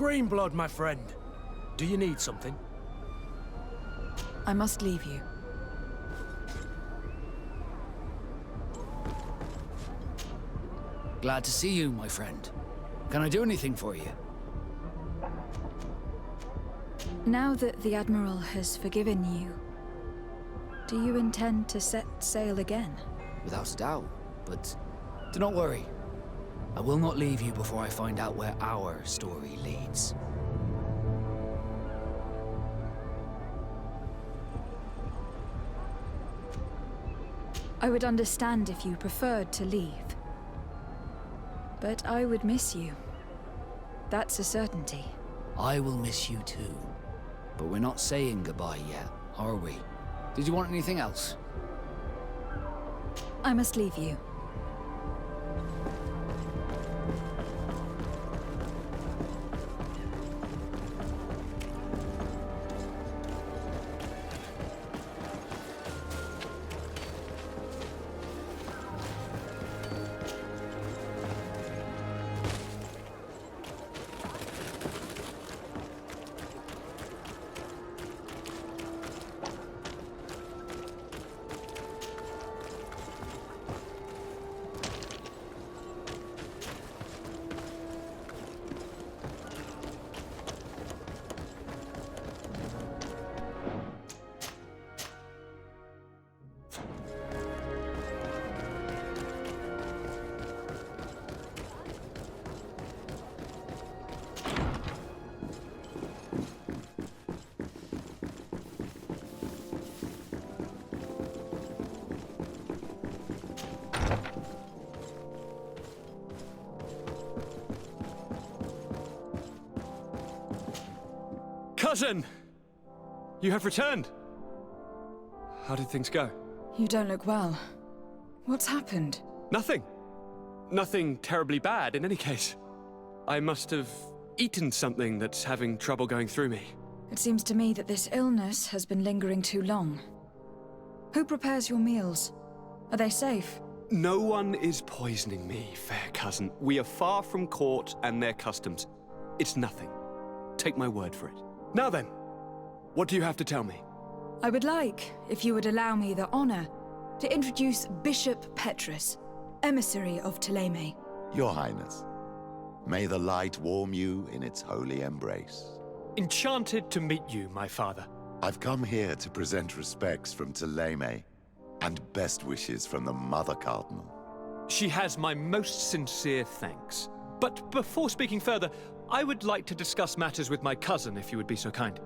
Greenblood, my friend. Do you need something? I must leave you. Glad to see you, my friend. Can I do anything for you? Now that the Admiral has forgiven you, do you intend to set sail again? Without a doubt, but do not worry. I will not leave you before I find out where our story leads. I would understand if you preferred to leave. But I would miss you. That's a certainty. I will miss you too. But we're not saying goodbye yet, are we? Did you want anything else? I must leave you. Cousin! You have returned! How did things go? You don't look well. What's happened? Nothing. Nothing terribly bad, in any case. I must have eaten something that's having trouble going through me. It seems to me that this illness has been lingering too long. Who prepares your meals? Are they safe? No one is poisoning me, fair cousin. We are far from court and their customs. It's nothing. Take my word for it. Now then, what do you have to tell me? I would like, if you would allow me the honor, to introduce Bishop Petrus, emissary of Ptolemy. Your Highness, may the light warm you in its holy embrace. Enchanted to meet you, my father. I've come here to present respects from Ptolemy, and best wishes from the Mother Cardinal. She has my most sincere thanks. But before speaking further, I would like to discuss matters with my cousin, if you would be so kind.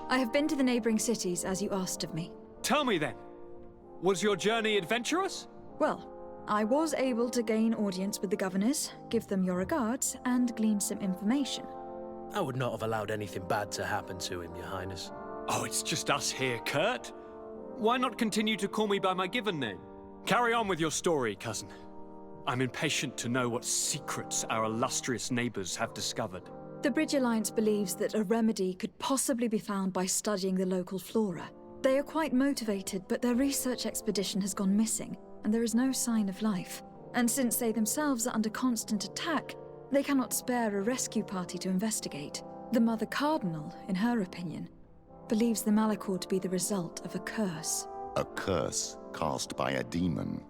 I have been to the neighboring cities, as you asked of me. Tell me then, was your journey adventurous? Well, I was able to gain audience with the governors, give them your regards, and glean some information. I would not have allowed anything bad to happen to him, Your Highness. Oh, it's just us here, Kurt. Why not continue to call me by my given name? Carry on with your story, cousin. I'm impatient to know what secrets our illustrious neighbors have discovered. The Bridge Alliance believes that a remedy could possibly be found by studying the local flora. They are quite motivated, but their research expedition has gone missing, and there is no sign of life. And since they themselves are under constant attack, they cannot spare a rescue party to investigate. The Mother Cardinal, in her opinion, believes the Malachor to be the result of a curse. A curse cast by a demon,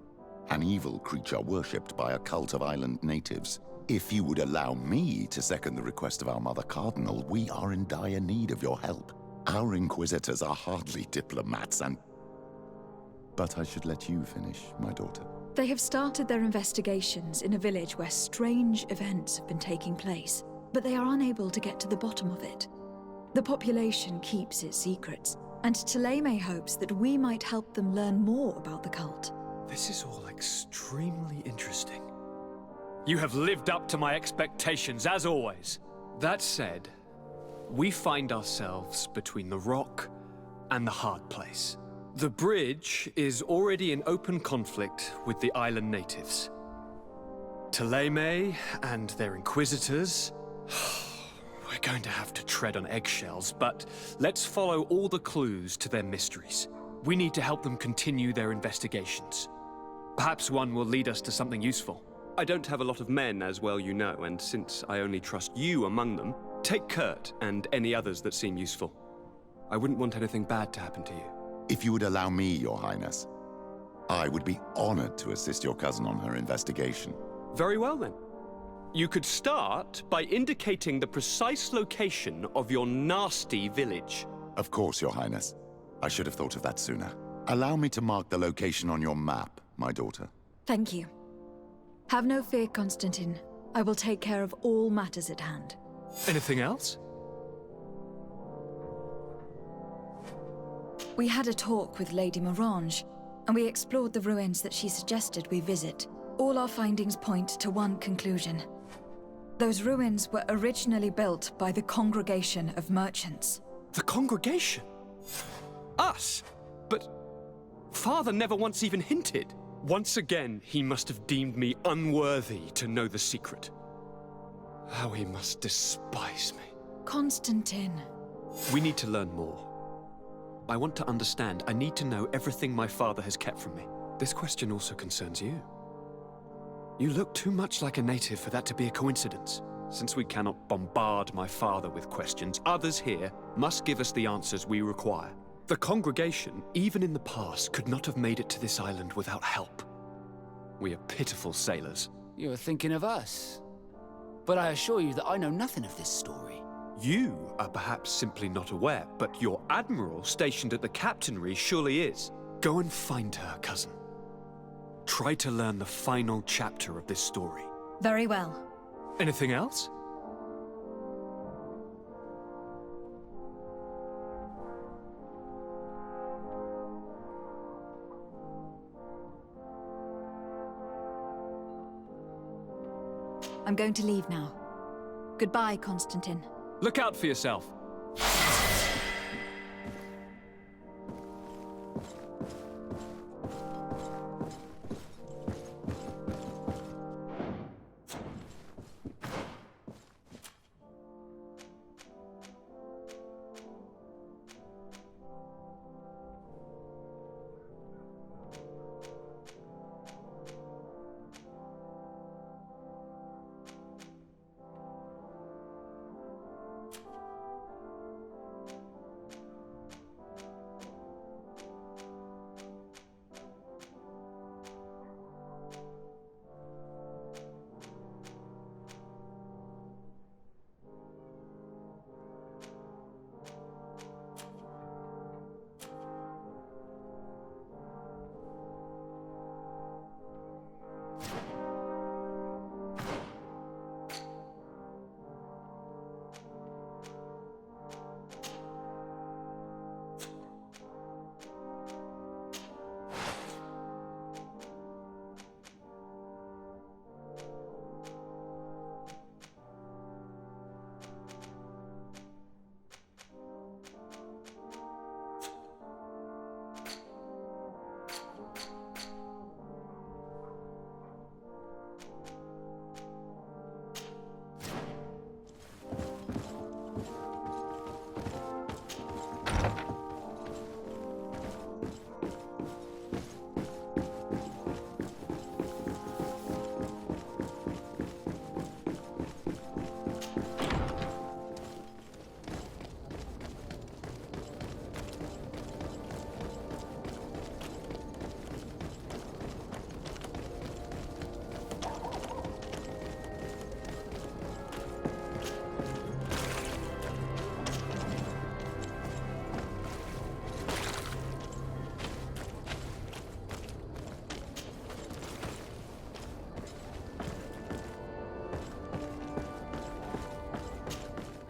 an evil creature worshipped by a cult of island natives. If you would allow me to second the request of our Mother Cardinal, we are in dire need of your help. Our Inquisitors are hardly diplomats But I should let you finish, my daughter. They have started their investigations in a village where strange events have been taking place, but they are unable to get to the bottom of it. The population keeps its secrets, and Ptolemy hopes that we might help them learn more about the cult. This is all extremely interesting. You have lived up to my expectations, as always. That said, we find ourselves between the rock and the hard place. The bridge is already in open conflict with the island natives. Ptolemy and their inquisitors... We're going to have to tread on eggshells, but let's follow all the clues to their mysteries. We need to help them continue their investigations. Perhaps one will lead us to something useful. I don't have a lot of men, as well you know, and since I only trust you among them, take Kurt and any others that seem useful. I wouldn't want anything bad to happen to you. If you would allow me, Your Highness, I would be honored to assist your cousin on her investigation. Very well, then. You could start by indicating the precise location of your nasty village. Of course, Your Highness. I should have thought of that sooner. Allow me to mark the location on your map, my daughter. Thank you. Have no fear, Constantine. I will take care of all matters at hand. Anything else? We had a talk with Lady Morange, and we explored the ruins that she suggested we visit. All our findings point to one conclusion. Those ruins were originally built by the Congregation of Merchants. The Congregation? Us? But Father never once even hinted. Once again, he must have deemed me unworthy to know the secret. How he must despise me. Constantine. We need to learn more. I want to understand. I need to know everything my father has kept from me. This question also concerns you. You look too much like a native for that to be a coincidence. Since we cannot bombard my father with questions, others here must give us the answers we require. The congregation, even in the past, could not have made it to this island without help. We are pitiful sailors. You're thinking of us. But I assure you that I know nothing of this story. You are perhaps simply not aware, but your admiral stationed at the captainry surely is. Go and find her, cousin. Try to learn the final chapter of this story. Very well. Anything else? I'm going to leave now. Goodbye, Constantine. Look out for yourself.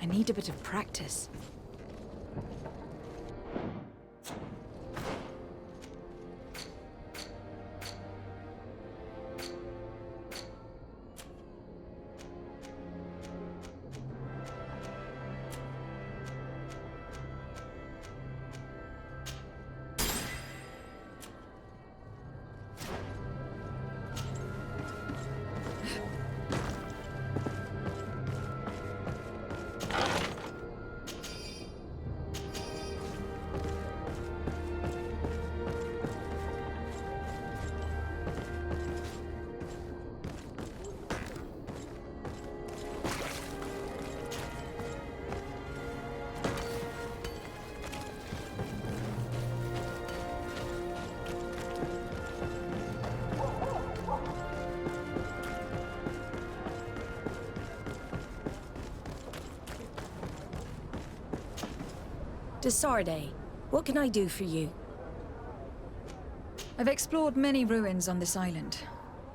I need a bit of practice. Desarde, what can I do for you? I've explored many ruins on this island.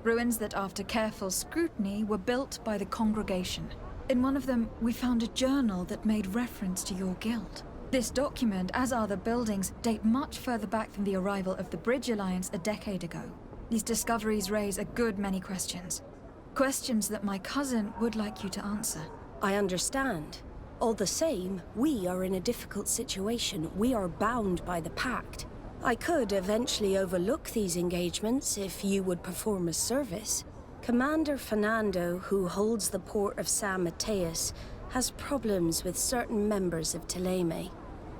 Ruins that, after careful scrutiny, were built by the congregation. In one of them, we found a journal that made reference to your guild. This document, as are the buildings, date much further back than the arrival of the Bridge Alliance a decade ago. These discoveries raise a good many questions. Questions that my cousin would like you to answer. I understand. All the same, we are in a difficult situation. We are bound by the Pact. I could eventually overlook these engagements if you would perform a service. Commander Fernando, who holds the port of San Mateus, has problems with certain members of Teleme.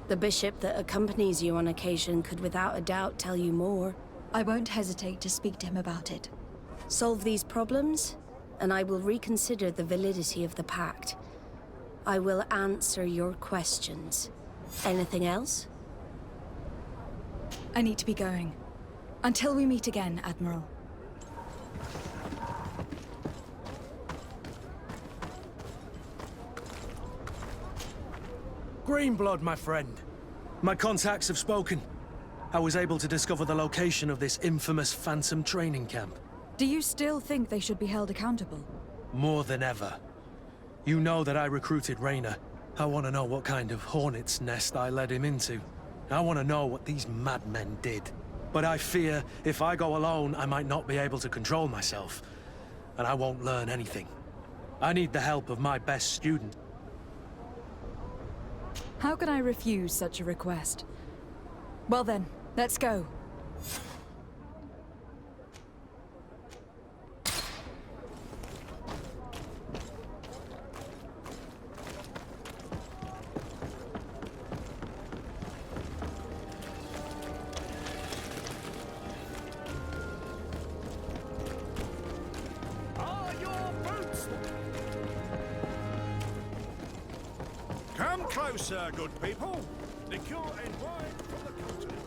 The bishop that accompanies you on occasion could without a doubt tell you more. I won't hesitate to speak to him about it. Solve these problems, and I will reconsider the validity of the Pact. I will answer your questions. Anything else? I need to be going. Until we meet again, Admiral. Greenblood, my friend. My contacts have spoken. I was able to discover the location of this infamous Phantom training camp. Do you still think they should be held accountable? More than ever. You know that I recruited Rayner. I want to know what kind of hornet's nest I led him into. I want to know what these madmen did. But I fear if I go alone, I might not be able to control myself. And I won't learn anything. I need the help of my best student. How can I refuse such a request? Well then, let's go. Come closer, good people. Liqueur and wine from the continent.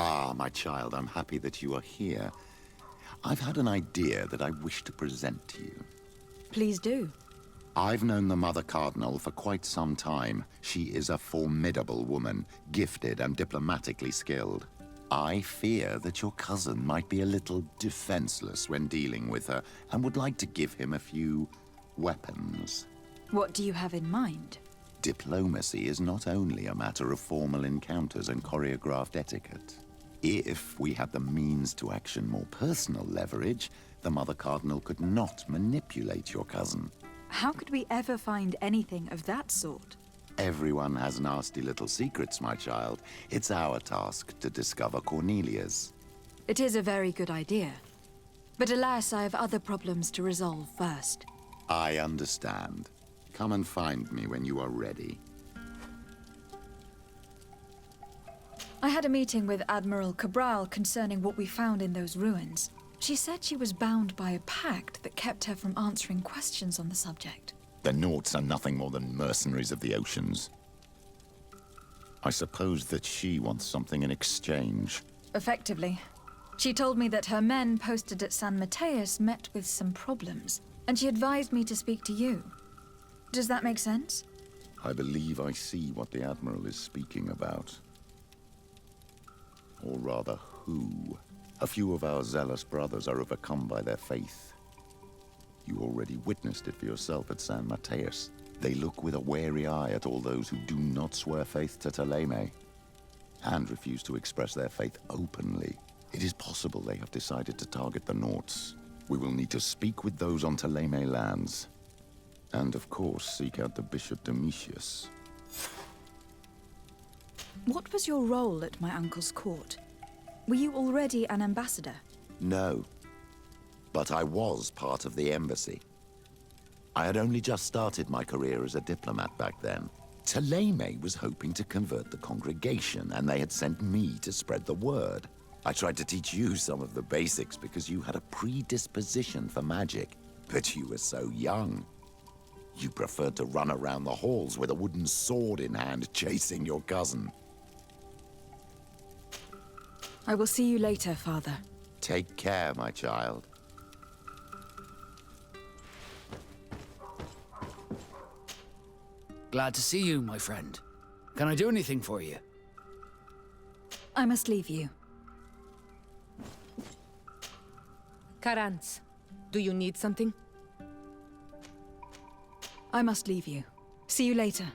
Ah, my child, I'm happy that you are here. I've had an idea that I wish to present to you. Please do. I've known the Mother Cardinal for quite some time. She is a formidable woman, gifted and diplomatically skilled. I fear that your cousin might be a little defenseless when dealing with her, and would like to give him a few weapons. What do you have in mind? Diplomacy is not only a matter of formal encounters and choreographed etiquette. If we had the means to action more personal leverage, the Mother Cardinal could not manipulate your cousin. How could we ever find anything of that sort? Everyone has nasty little secrets, my child. It's our task to discover Cornelia's. It is a very good idea. But alas, I have other problems to resolve first. I understand. Come and find me when you are ready. I had a meeting with Admiral Cabral concerning what we found in those ruins. She said she was bound by a pact that kept her from answering questions on the subject. The Nauts are nothing more than mercenaries of the oceans. I suppose that she wants something in exchange. Effectively. She told me that her men posted at San Mateus met with some problems, and she advised me to speak to you. Does that make sense? I believe I see what the Admiral is speaking about. Or rather, who. A few of our zealous brothers are overcome by their faith. You already witnessed it for yourself at San Mateus. They look with a wary eye at all those who do not swear faith to Ptolemy, and refuse to express their faith openly. It is possible they have decided to target the Nauts. We will need to speak with those on Ptolemy lands. And of course, seek out the Bishop Domitius. What was your role at my uncle's court? Were you already an ambassador? No. But I was part of the embassy. I had only just started my career as a diplomat back then. Ptolemy was hoping to convert the congregation, and they had sent me to spread the word. I tried to teach you some of the basics because you had a predisposition for magic, but you were so young. You preferred to run around the halls with a wooden sword in hand, chasing your cousin. I will see you later, Father. Take care, my child. Glad to see you, my friend. Can I do anything for you? I must leave you. Karantz, do you need something? I must leave you. See you later.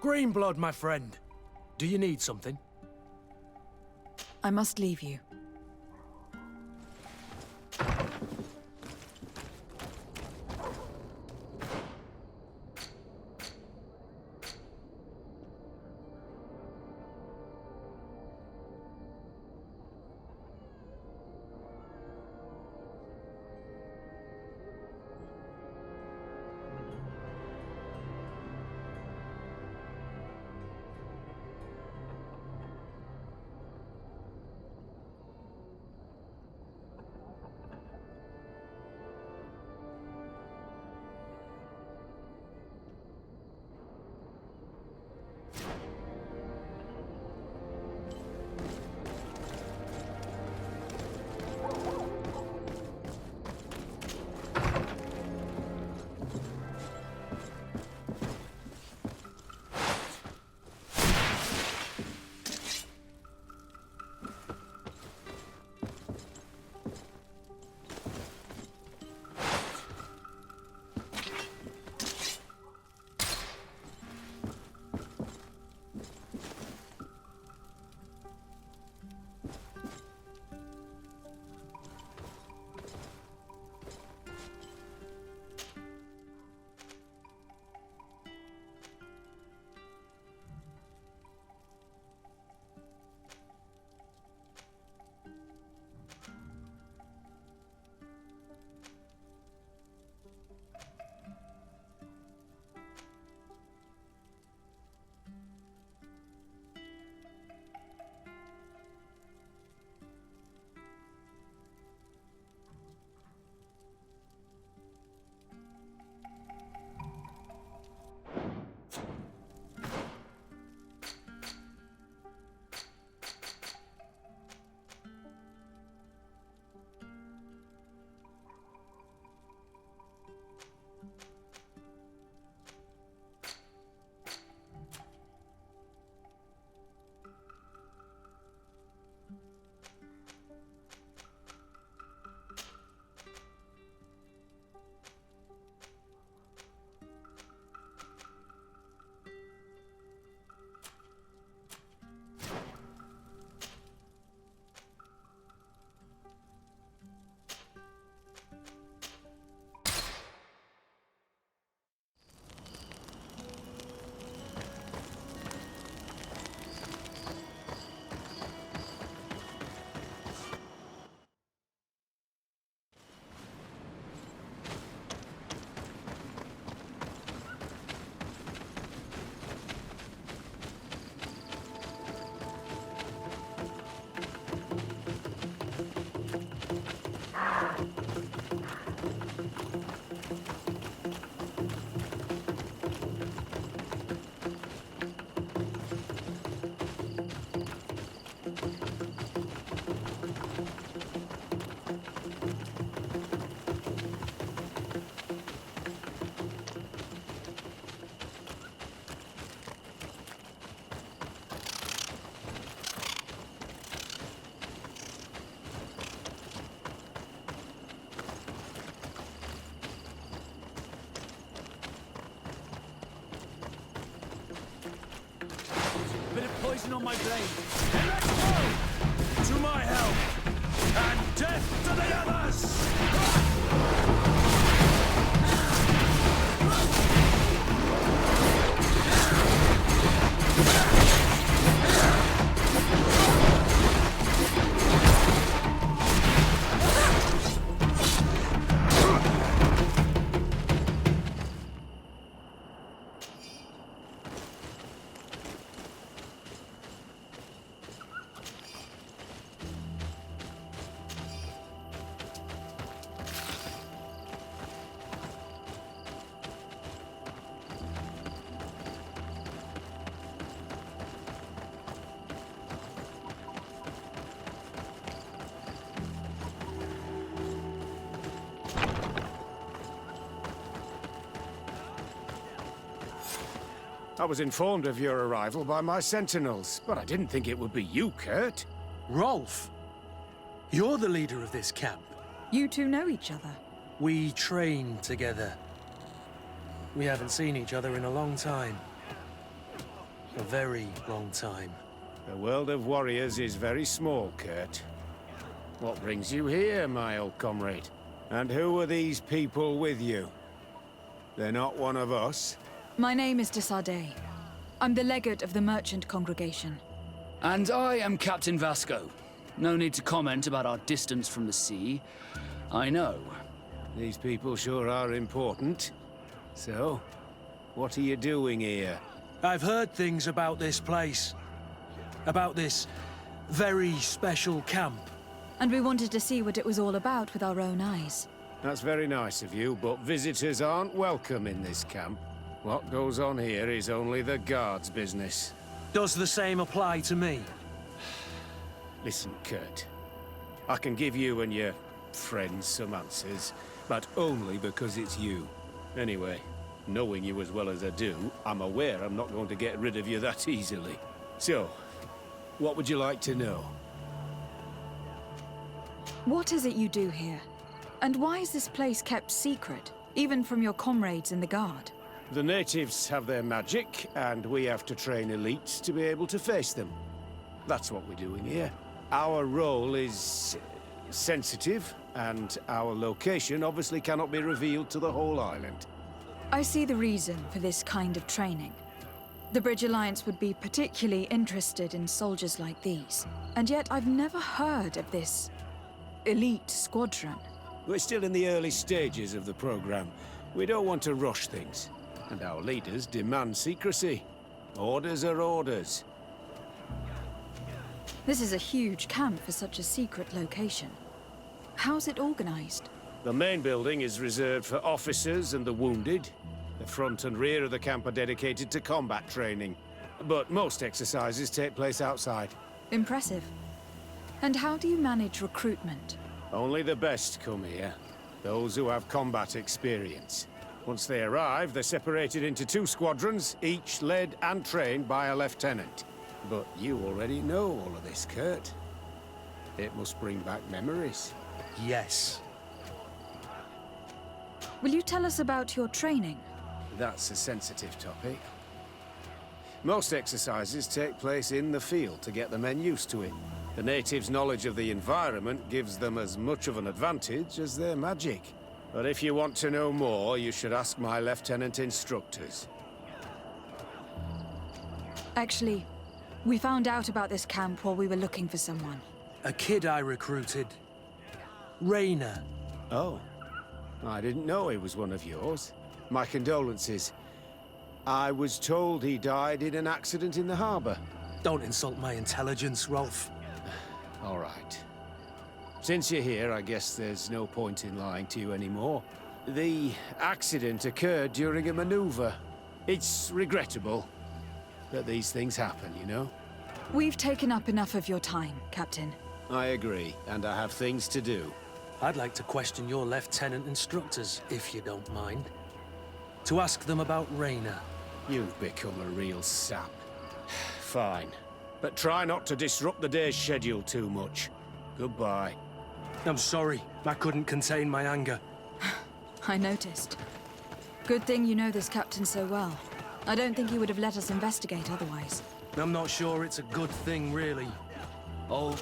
Greenblood, my friend. Do you need something? I must leave you. poison on my blade. Let's go! To my help! And death to the others! I was informed of your arrival by my sentinels, but I didn't think it would be you, Kurt. Rolf, you're the leader of this camp. You two know each other. We train together. We haven't seen each other in a long time. A very long time. The world of warriors is very small, Kurt. What brings you here, my old comrade? And who are these people with you? They're not one of us? My name is Desardet. I'm the legate of the merchant congregation. And I am Captain Vasco. No need to comment about our distance from the sea. I know. These people sure are important. So, what are you doing here? I've heard things about this place. About this very special camp. And we wanted to see what it was all about with our own eyes. That's very nice of you, but visitors aren't welcome in this camp. What goes on here is only the guards' business. Does the same apply to me? Listen, Kurt. I can give you and your friends some answers, but only because it's you. Anyway, knowing you as well as I do, I'm aware I'm not going to get rid of you that easily. So, what would you like to know? What is it you do here? And why is this place kept secret, even from your comrades in the Guard? The natives have their magic, and we have to train elites to be able to face them. That's what we're doing here. Our role is sensitive, and our location obviously cannot be revealed to the whole island. I see the reason for this kind of training. The Bridge Alliance would be particularly interested in soldiers like these. And yet I've never heard of this elite squadron. We're still in the early stages of the program. We don't want to rush things. And our leaders demand secrecy. Orders are orders. This is a huge camp for such a secret location. How's it organized? The main building is reserved for officers and the wounded. The front and rear of the camp are dedicated to combat training. But most exercises take place outside. Impressive. And how do you manage recruitment? Only the best come here. Those who have combat experience. Once they arrive, they're separated into 2 squadrons, each led and trained by a lieutenant. But you already know all of this, Kurt. It must bring back memories. Yes. Will you tell us about your training? That's a sensitive topic. Most exercises take place in the field to get the men used to it. The natives' knowledge of the environment gives them as much of an advantage as their magic. But if you want to know more, you should ask my lieutenant instructors. Actually, we found out about this camp while we were looking for someone. A kid I recruited. Raynor. Oh. I didn't know he was one of yours. My condolences. I was told he died in an accident in the harbor. Don't insult my intelligence, Rolf. All right. Since you're here, I guess there's no point in lying to you anymore. The accident occurred during a maneuver. It's regrettable that these things happen, you know? We've taken up enough of your time, Captain. I agree, and I have things to do. I'd like to question your lieutenant instructors, if you don't mind. To ask them about Raynor. You've become a real sap. Fine. But try not to disrupt the day's schedule too much. Goodbye. I'm sorry. I couldn't contain my anger. I noticed. Good thing you know this captain so well. I don't think he would have let us investigate otherwise. I'm not sure it's a good thing, really. Oh...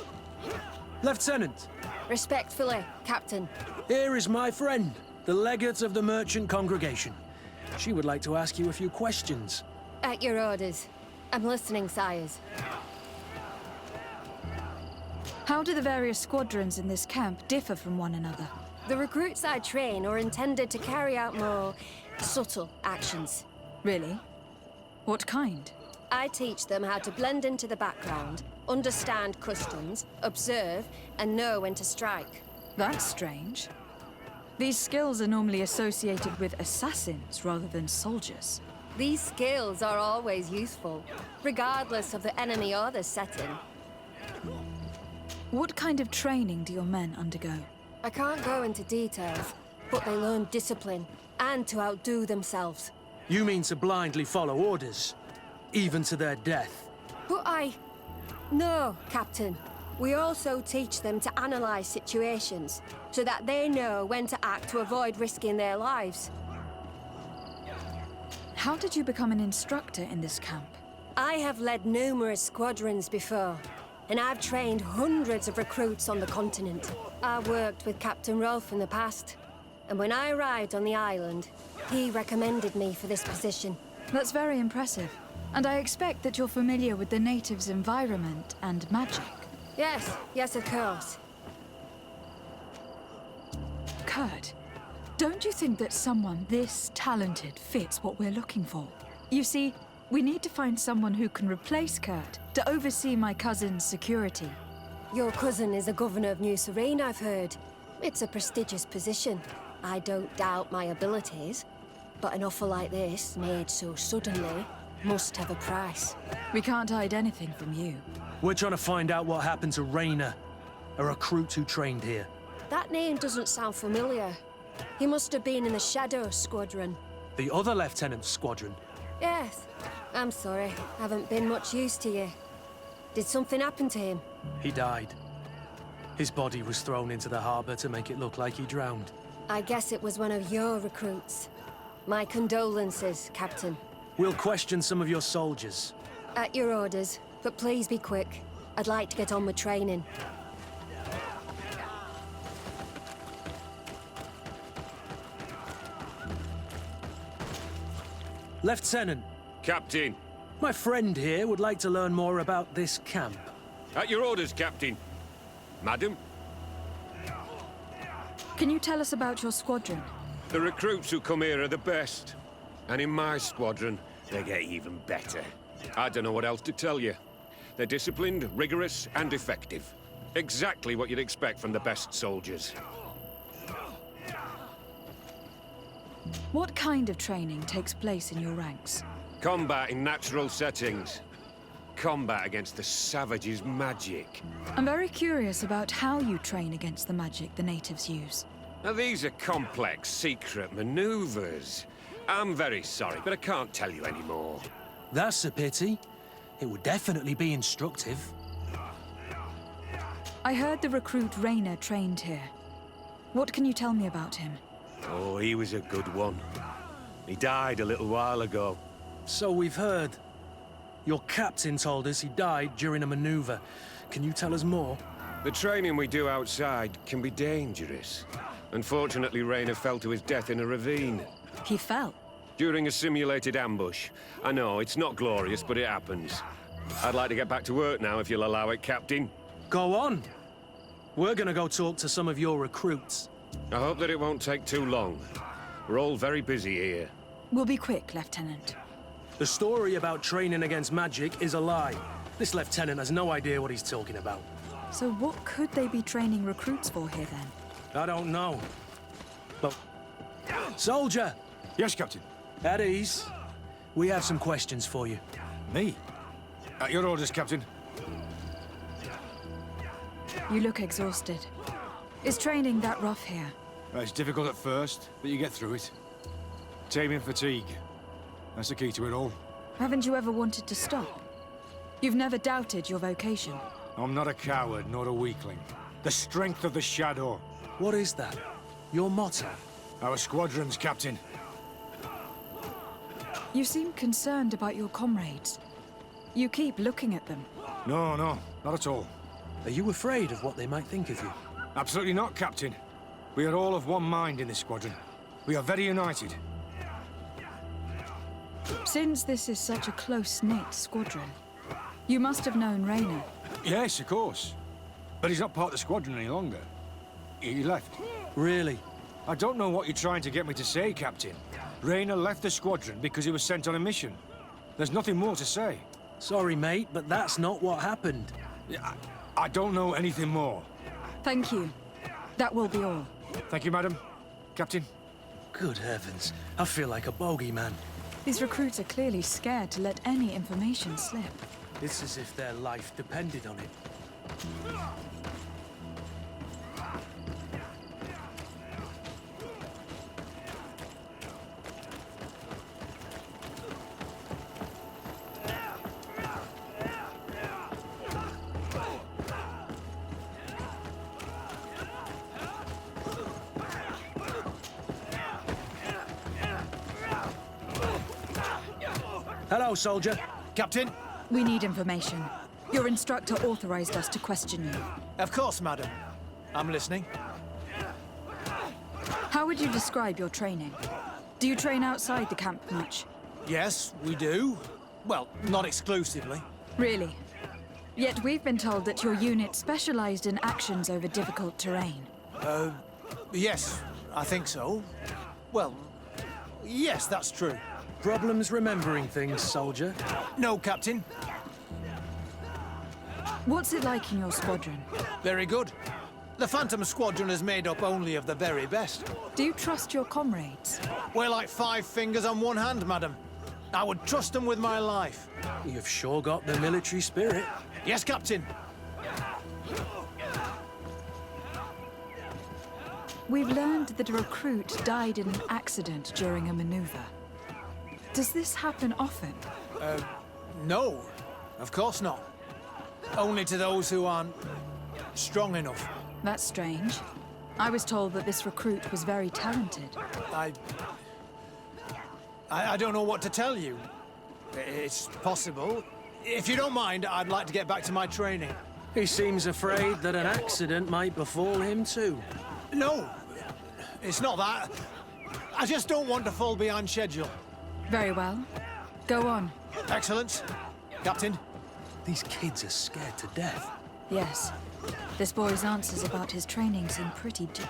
Lieutenant! Respectfully, Captain. Here is my friend, the legate of the merchant congregation. She would like to ask you a few questions. At your orders. I'm listening, sires. How do the various squadrons in this camp differ from one another? The recruits I train are intended to carry out more subtle actions. Really? What kind? I teach them how to blend into the background, understand customs, observe, and know when to strike. That's strange. These skills are normally associated with assassins rather than soldiers. These skills are always useful, regardless of the enemy or the setting. What kind of training do your men undergo? I can't go into details, but they learn discipline and to outdo themselves. You mean to blindly follow orders? Even to their death? But No, Captain. We also teach them to analyze situations, so that they know when to act to avoid risking their lives. How did you become an instructor in this camp? I have led numerous squadrons before, and I've trained hundreds of recruits on the continent. I worked with Captain Rolfe in the past, and when I arrived on the island, he recommended me for this position. That's very impressive. And I expect that you're familiar with the natives' environment and magic. Yes, of course. Kurt, don't you think that someone this talented fits what we're looking for? You see, we need to find someone who can replace Kurt to oversee my cousin's security. Your cousin is the governor of New Serene, I've heard. It's a prestigious position. I don't doubt my abilities, but an offer like this, made so suddenly, must have a price. We can't hide anything from you. We're trying to find out what happened to Rainer, a recruit who trained here. That name doesn't sound familiar. He must have been in the Shadow Squadron. The other lieutenant's squadron? Yes. I'm sorry. Haven't been much use to you. Did something happen to him? He died. His body was thrown into the harbor to make it look like he drowned. I guess it was one of your recruits. My condolences, Captain. We'll question some of your soldiers. At your orders, but please be quick. I'd like to get on with training. Lieutenant. Captain. My friend here would like to learn more about this camp. At your orders, Captain. Madam? Can you tell us about your squadron? The recruits who come here are the best. And in my squadron, they get even better. I don't know what else to tell you. They're disciplined, rigorous, and effective. Exactly what you'd expect from the best soldiers. What kind of training takes place in your ranks? Combat in natural settings. Combat against the savages' magic. I'm very curious about how you train against the magic the natives use. Now, these are complex, secret maneuvers. I'm very sorry, but I can't tell you anymore. That's a pity. It would definitely be instructive. I heard the recruit Rainer trained here. What can you tell me about him? Oh, he was a good one. He died a little while ago. So we've heard. Your captain told us he died during a maneuver. Can you tell us more? The training we do outside can be dangerous. Unfortunately, Rainer fell to his death in a ravine. He fell? During a simulated ambush. I know, it's not glorious, but it happens. I'd like to get back to work now, if you'll allow it, Captain. Go on. We're gonna go talk to some of your recruits. I hope that it won't take too long. We're all very busy here. We'll be quick, Lieutenant. The story about training against magic is a lie. This lieutenant has no idea what he's talking about. So what could they be training recruits for here, then? I don't know. But... Soldier! Yes, Captain. At ease. We have some questions for you. Me? At your orders, Captain. You look exhausted. Is training that rough here? It's difficult at first, but you get through it. Taming fatigue. That's the key to it all. Haven't you ever wanted to stop? You've never doubted your vocation. I'm not a coward, nor a weakling. The strength of the Shadow. What is that? Your motto? Our squadrons, Captain. You seem concerned about your comrades. You keep looking at them. No, not at all. Are you afraid of what they might think of you? Absolutely not, Captain. We are all of one mind in this squadron. We are very united. Since this is such a close-knit squadron, you must have known Raynor. Yes, of course. But he's not part of the squadron any longer. He left. Really? I don't know what you're trying to get me to say, Captain. Raynor left the squadron because he was sent on a mission. There's nothing more to say. Sorry, mate, but that's not what happened. I don't know anything more. Thank you. That will be all. Thank you, madam. Captain. Good heavens. I feel like a bogeyman. These recruits are clearly scared to let any information slip. It's as if their life depended on it. Hello, soldier. Captain? We need information. Your instructor authorized us to question you. Of course, madam. I'm listening. How would you describe your training? Do you train outside the camp much? Yes, we do. Well, not exclusively. Really? Yet we've been told that your unit specialized in actions over difficult terrain. Yes, I think so. Well, yes, that's true. Problems remembering things, soldier? No, Captain. What's it like in your squadron? Very good. The Phantom Squadron is made up only of the very best. Do you trust your comrades? We're like 5 fingers on one hand, madam. I would trust them with my life. You've sure got the military spirit. Yes, Captain. We've learned that a recruit died in an accident during a maneuver. Does this happen often? No, of course not. Only to those who aren't strong enough. That's strange. I was told that this recruit was very talented. I don't know what to tell you. It's possible. If you don't mind, I'd like to get back to my training. He seems afraid that an accident might befall him too. No, it's not that. I just don't want to fall behind schedule. Very well. Go on. Excellent. Captain? These kids are scared to death. Yes. This boy's answers about his training seem pretty deep.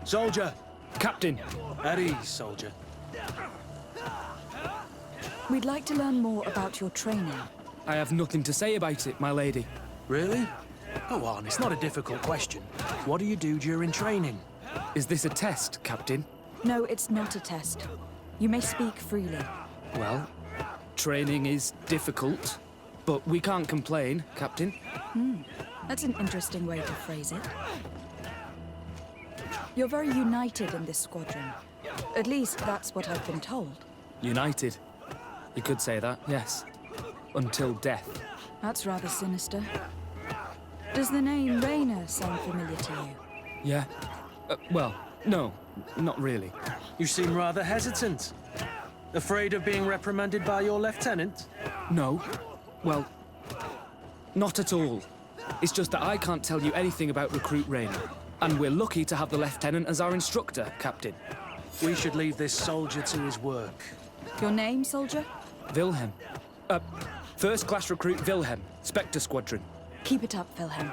Soldier! Captain! At ease, soldier. We'd like to learn more about your training. I have nothing to say about it, my lady. Really? Go on, it's not a difficult question. What do you do during training? Is this a test, Captain? No, it's not a test. You may speak freely. Well, training is difficult, but we can't complain, Captain. That's an interesting way to phrase it. You're very united in this squadron. At least that's what I've been told. United. You could say that, yes. Until death. That's rather sinister. Does the name Raynor sound familiar to you? Yeah. Well, no, not really. You seem rather hesitant. Afraid of being reprimanded by your lieutenant? No. Well, not at all. It's just that I can't tell you anything about Recruit Raynor. And we're lucky to have the Lieutenant as our instructor, Captain. We should leave this soldier to his work. Your name, soldier? Wilhelm. First Class Recruit Wilhelm, Spectre Squadron. Keep it up, Wilhelm.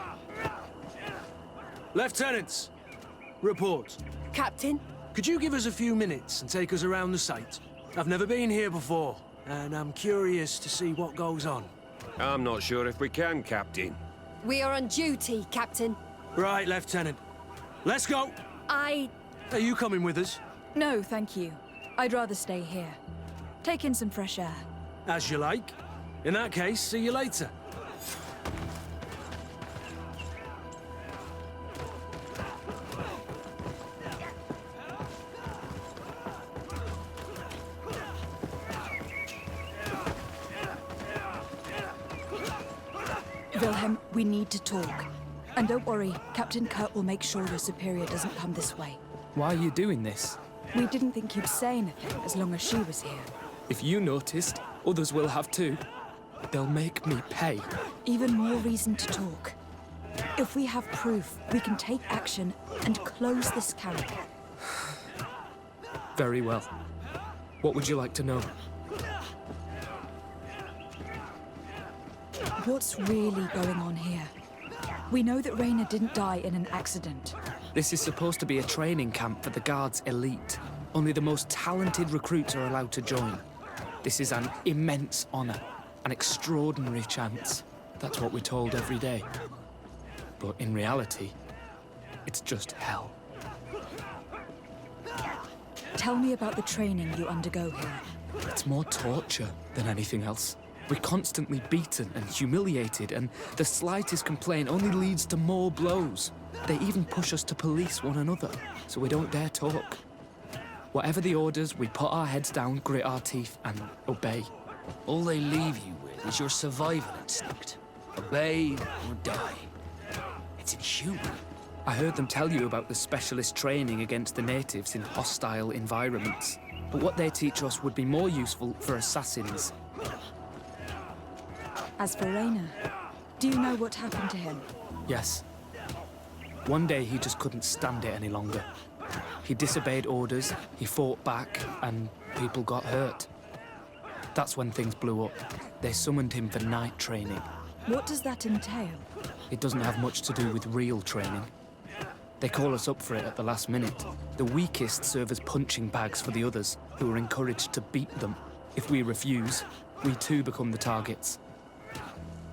Lieutenants! Report. Captain? Could you give us a few minutes and take us around the site? I've never been here before, and I'm curious to see what goes on. I'm not sure if we can, Captain. We are on duty, Captain. Right, Lieutenant. Let's go! Are you coming with us? No, thank you. I'd rather stay here. Take in some fresh air. As you like. In that case, see you later. Wilhelm, we need to talk. And don't worry, Captain Kurt will make sure your superior doesn't come this way. Why are you doing this? We didn't think you'd say anything as long as she was here. If you noticed, others will have too. They'll make me pay. Even more reason to talk. If we have proof, we can take action and close this camp. Very well. What would you like to know? What's really going on here? We know that Raina didn't die in an accident. This is supposed to be a training camp for the Guard's elite. Only the most talented recruits are allowed to join. This is an immense honor, an extraordinary chance. That's what we're told every day. But in reality, it's just hell. Tell me about the training you undergo here. It's more torture than anything else. We're constantly beaten and humiliated, and the slightest complaint only leads to more blows. They even push us to police one another, so we don't dare talk. Whatever the orders, we put our heads down, grit our teeth, and obey. All they leave you with is your survival instinct. Obey or die. It's inhuman. I heard them tell you about the specialist training against the natives in hostile environments. But what they teach us would be more useful for assassins. As for Raina, do you know what happened to him? Yes. One day he just couldn't stand it any longer. He disobeyed orders, he fought back, and people got hurt. That's when things blew up. They summoned him for night training. What does that entail? It doesn't have much to do with real training. They call us up for it at the last minute. The weakest serve as punching bags for the others, who are encouraged to beat them. If we refuse, we too become the targets.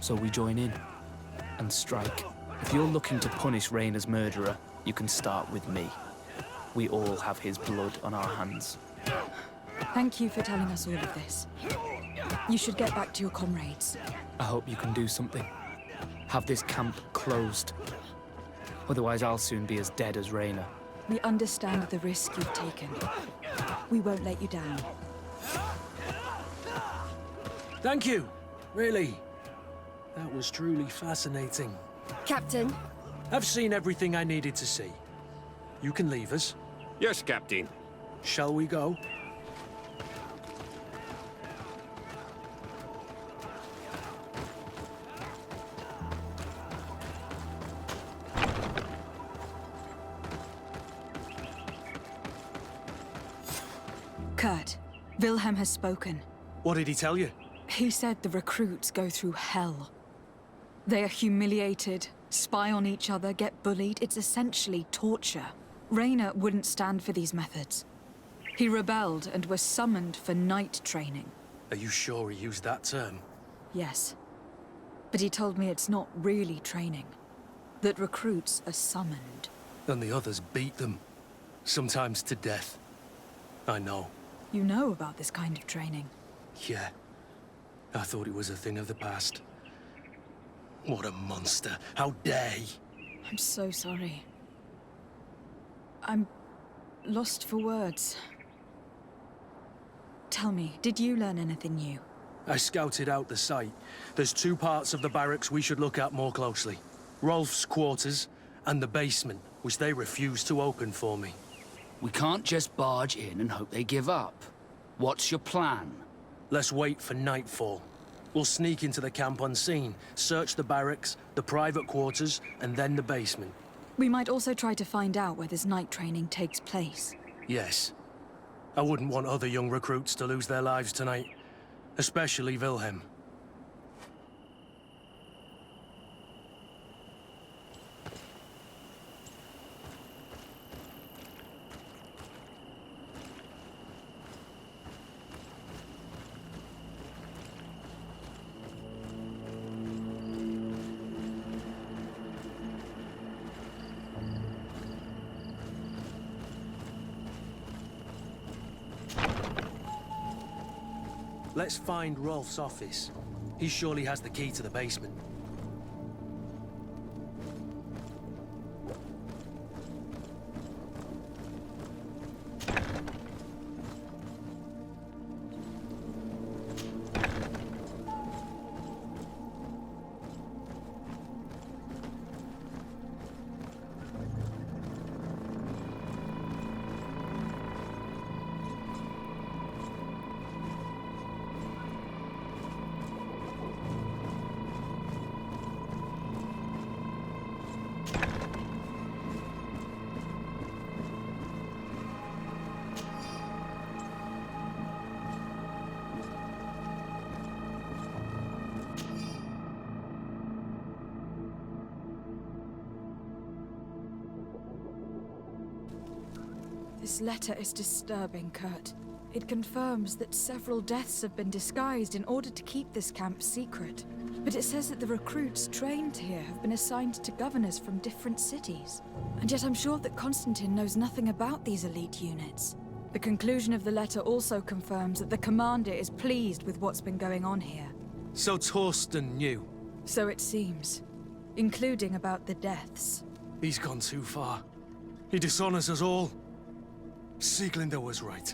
So we join in and strike. If you're looking to punish Raina's murderer, you can start with me. We all have his blood on our hands. Thank you for telling us all of this. You should get back to your comrades. I hope you can do something. Have this camp closed. Otherwise, I'll soon be as dead as Raina. We understand the risk you've taken. We won't let you down. Thank you. Really. That was truly fascinating. Captain. I've seen everything I needed to see. You can leave us. Yes, Captain. Shall we go? Kurt, Wilhelm has spoken. What did he tell you? He said the recruits go through hell. They are humiliated, spy on each other, get bullied. It's essentially torture. Raina wouldn't stand for these methods. He rebelled and was summoned for night training. Are you sure he used that term? Yes. But he told me it's not really training. That recruits are summoned. And the others beat them. Sometimes to death. I know. You know about this kind of training? Yeah. I thought it was a thing of the past. What a monster. How dare he? I'm so sorry. I'm lost for words. Tell me, did you learn anything new? I scouted out the site. There's two parts of the barracks we should look at more closely. Rolf's quarters and the basement, which they refused to open for me. We can't just barge in and hope they give up. What's your plan? Let's wait for nightfall. We'll sneak into the camp unseen, search the barracks, the private quarters, and then the basement. We might also try to find out where this night training takes place. Yes. I wouldn't want other young recruits to lose their lives tonight. Especially Wilhelm. Let's find Rolf's office. He surely has the key to the basement. This letter is disturbing, Kurt. It confirms that several deaths have been disguised in order to keep this camp secret. But it says that the recruits trained here have been assigned to governors from different cities. And yet I'm sure that Constantine knows nothing about these elite units. The conclusion of the letter also confirms that the commander is pleased with what's been going on here. So Torsten knew. So it seems. Including about the deaths. He's gone too far. He dishonors us all. Sieglinder was right.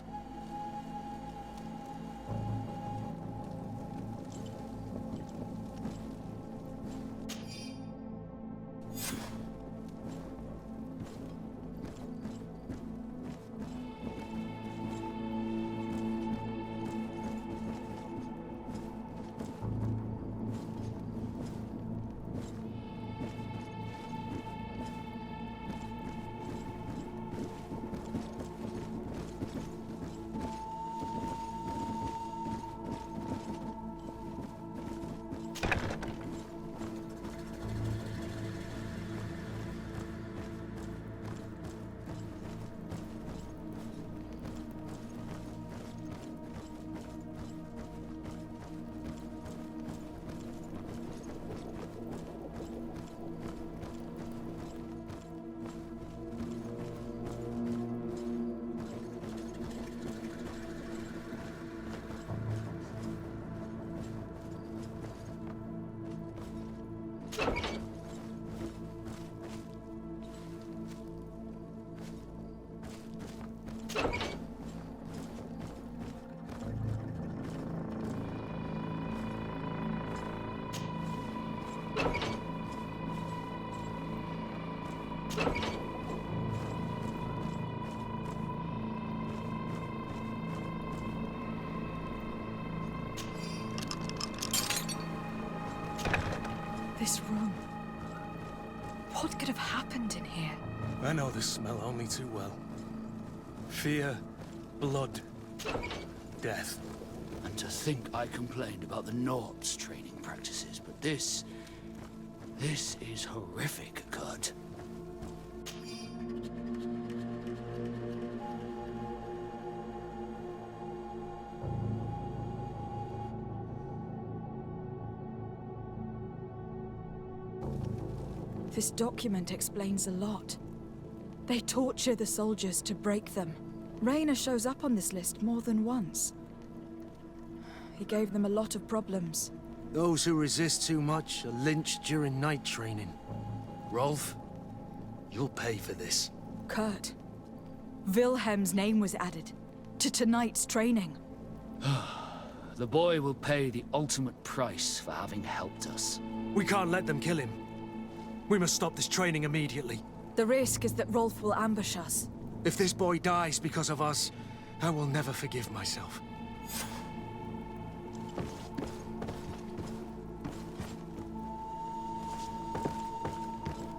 This room. What could have happened in here? I know this smell only too well. Fear, blood, death. And to think I complained about the Nord's training practices, but this is horrific, Kurt. This document explains a lot. They torture the soldiers to break them. Raynor shows up on this list more than once. He gave them a lot of problems. Those who resist too much are lynched during night training. Rolf, you'll pay for this. Kurt, Wilhelm's name was added to tonight's training. The boy will pay the ultimate price for having helped us. We can't let them kill him. We must stop this training immediately. The risk is that Rolf will ambush us. If this boy dies because of us, I will never forgive myself.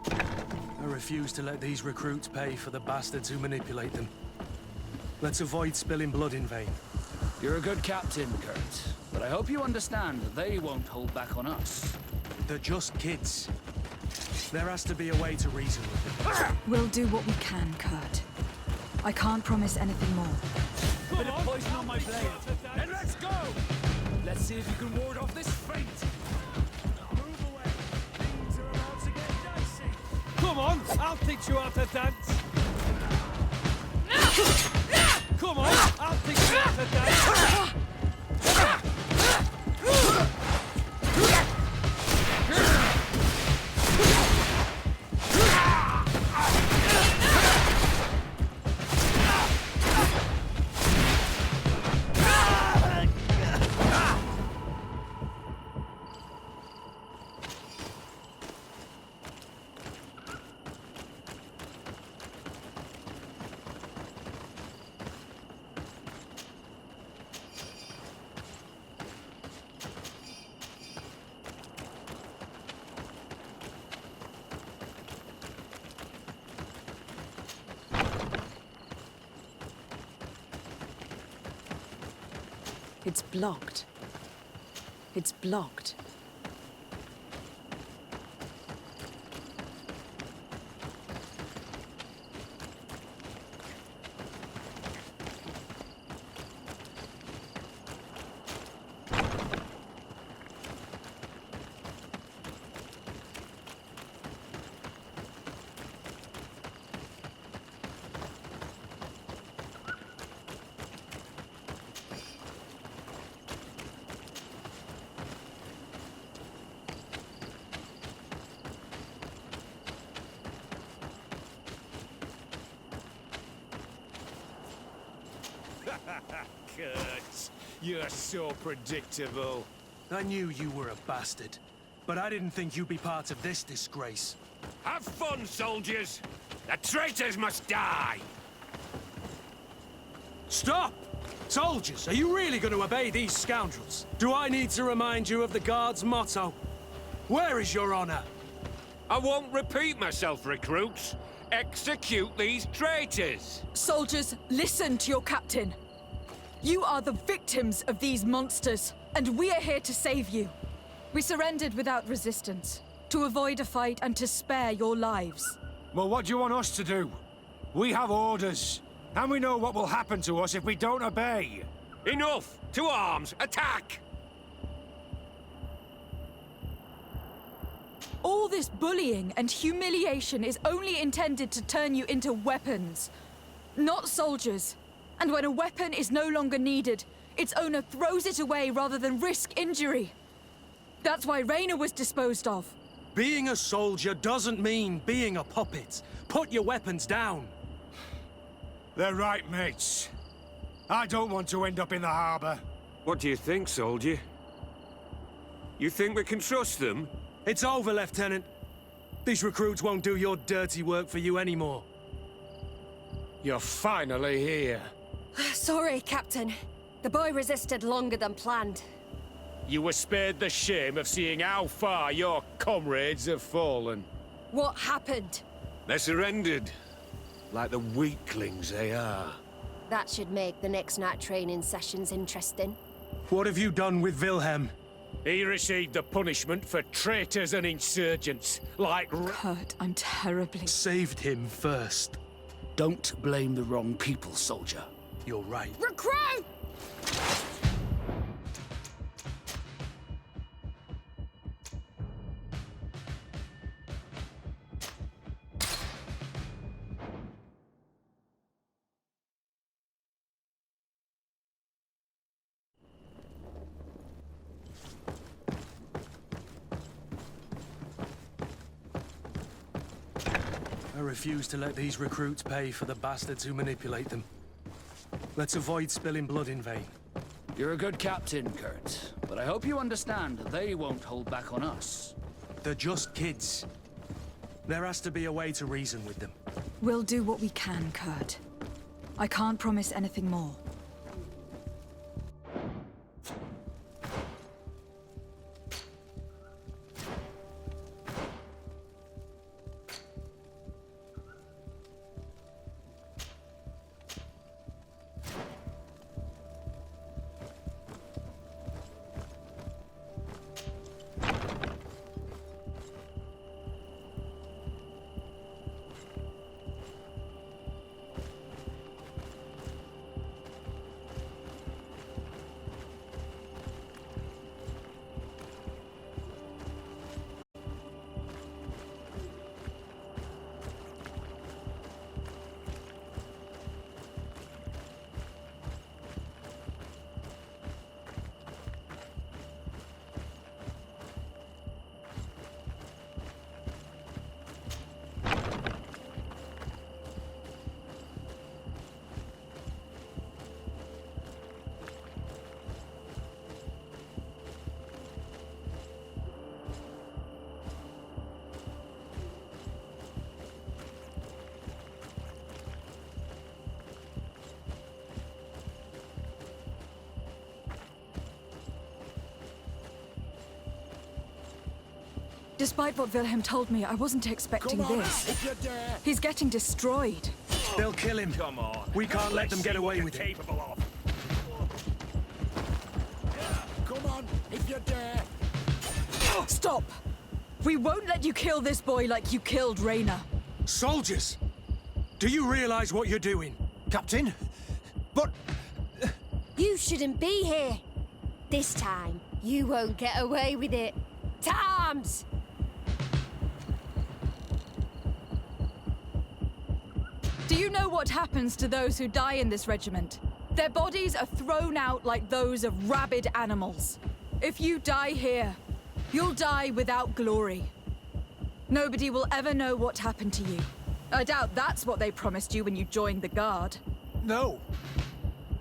I refuse to let these recruits pay for the bastards who manipulate them. Let's avoid spilling blood in vain. You're a good captain, Kurt, but I hope you understand that they won't hold back on us. They're just kids. There has to be a way to reason with them. We'll do what we can, Kurt. I can't promise anything more. Bit of poison on my blade. Then let's go! Let's see if you can ward off this fate. Move away. Things are about to get dicey. Come on, I'll teach you how to dance. Come on, I'll teach you how to dance. It's blocked. It's blocked. Kurt, you're so predictable. I knew you were a bastard, but I didn't think you'd be part of this disgrace. Have fun, soldiers! The traitors must die! Stop! Soldiers, are you really going to obey these scoundrels? Do I need to remind you of the Guard's motto? Where is your honor? I won't repeat myself, recruits. Execute these traitors! Soldiers, listen to your captain. You are the victims of these monsters, and we are here to save you. We surrendered without resistance, to avoid a fight and to spare your lives. Well, what do you want us to do? We have orders, and we know what will happen to us if we don't obey. Enough! To arms! Attack! All this bullying and humiliation is only intended to turn you into weapons, not soldiers. And when a weapon is no longer needed, its owner throws it away rather than risk injury. That's why Raina was disposed of. Being a soldier doesn't mean being a puppet. Put your weapons down. They're right, mates. I don't want to end up in the harbor. What do you think, soldier? You think we can trust them? It's over, Lieutenant. These recruits won't do your dirty work for you anymore. You're finally here. Sorry, Captain. The boy resisted longer than planned. You were spared the shame of seeing how far your comrades have fallen. What happened? They surrendered. Like the weaklings they are. That should make the next night training sessions interesting. What have you done with Wilhelm? He received the punishment for traitors and insurgents, like... Kurt, I'm terribly... Saved him first. Don't blame the wrong people, soldier. You're right. Recruit! I refuse to let these recruits pay for the bastards who manipulate them. Let's avoid spilling blood in vain. You're a good captain, Kurt. But I hope you understand they won't hold back on us. They're just kids. There has to be a way to reason with them. We'll do what we can, Kurt. I can't promise anything more. Despite what Wilhelm told me, I wasn't expecting this. If you dare. He's getting destroyed. They'll kill him. Come on. We can't let them get away with it. Capable of. Come on, if you dare. Stop! We won't let you kill this boy like you killed Raina. Soldiers! Do you realize what you're doing? Captain? But... You shouldn't be here. This time, you won't get away with it. To arms! Do you know what happens to those who die in this regiment? Their bodies are thrown out like those of rabid animals. If you die here, you'll die without glory. Nobody will ever know what happened to you. I doubt that's what they promised you when you joined the Guard. No.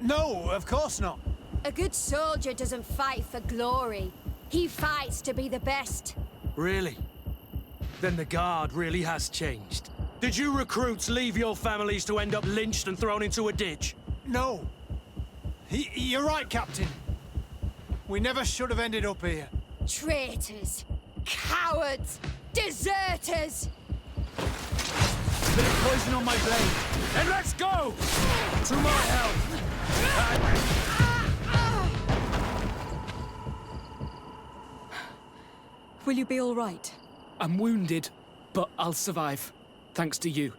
No, of course not. A good soldier doesn't fight for glory. He fights to be the best. Really? Then the Guard really has changed. Did you recruits leave your families to end up lynched and thrown into a ditch? No. You're right, Captain. We never should have ended up here. Traitors! Cowards! Deserters! Bit of poison on my blade. And let's go! To my help! Will you be all right? I'm wounded, but I'll survive. Thanks to you.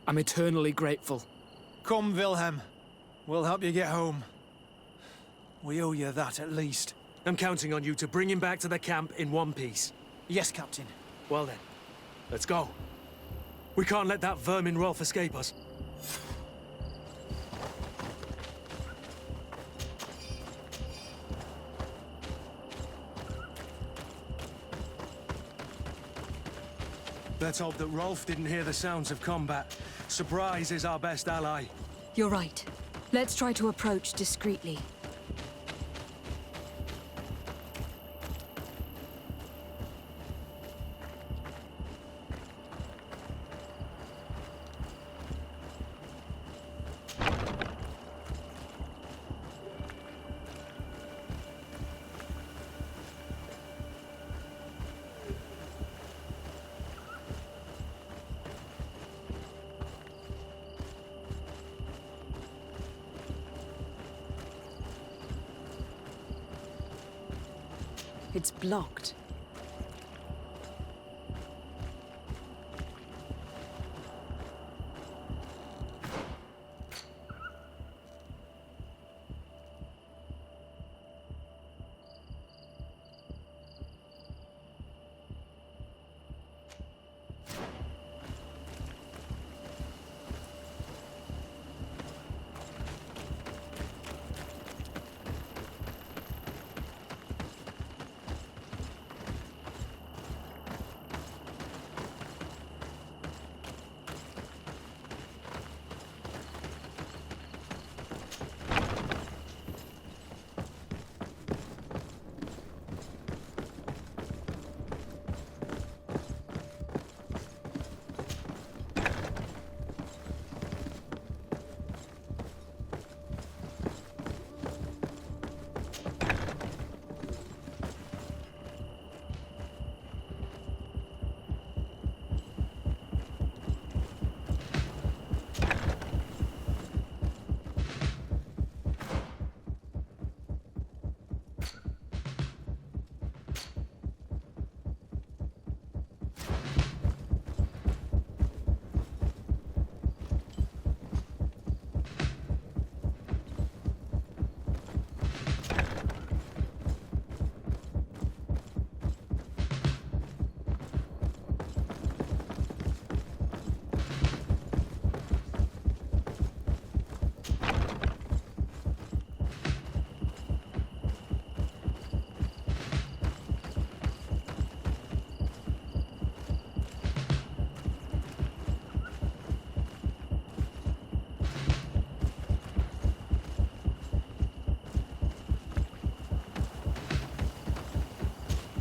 I'm eternally grateful. Come, Wilhelm. We'll help you get home. We owe you that, at least. I'm counting on you to bring him back to the camp in one piece. Yes, Captain. Well then, let's go. We can't let that vermin Rolf escape us. Let's hope that Rolf didn't hear the sounds of combat. Surprise is our best ally. You're right. Let's try to approach discreetly. It's blocked.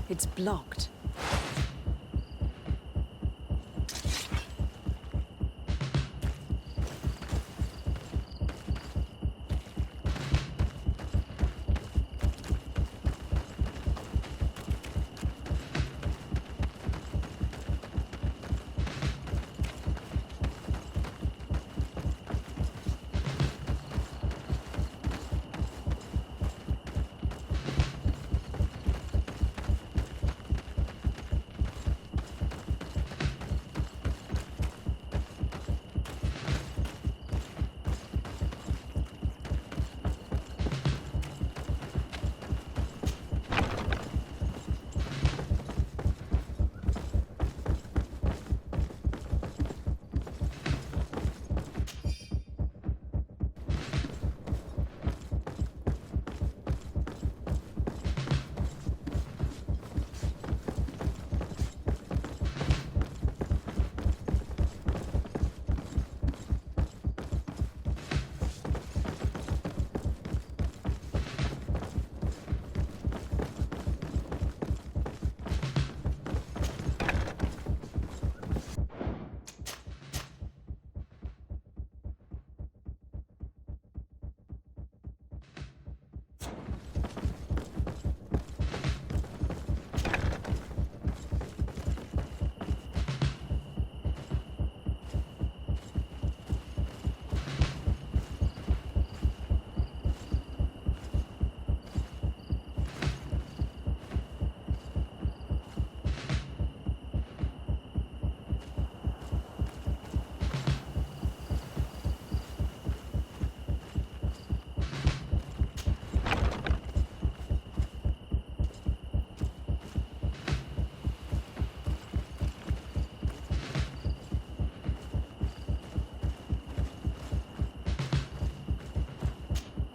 It's blocked.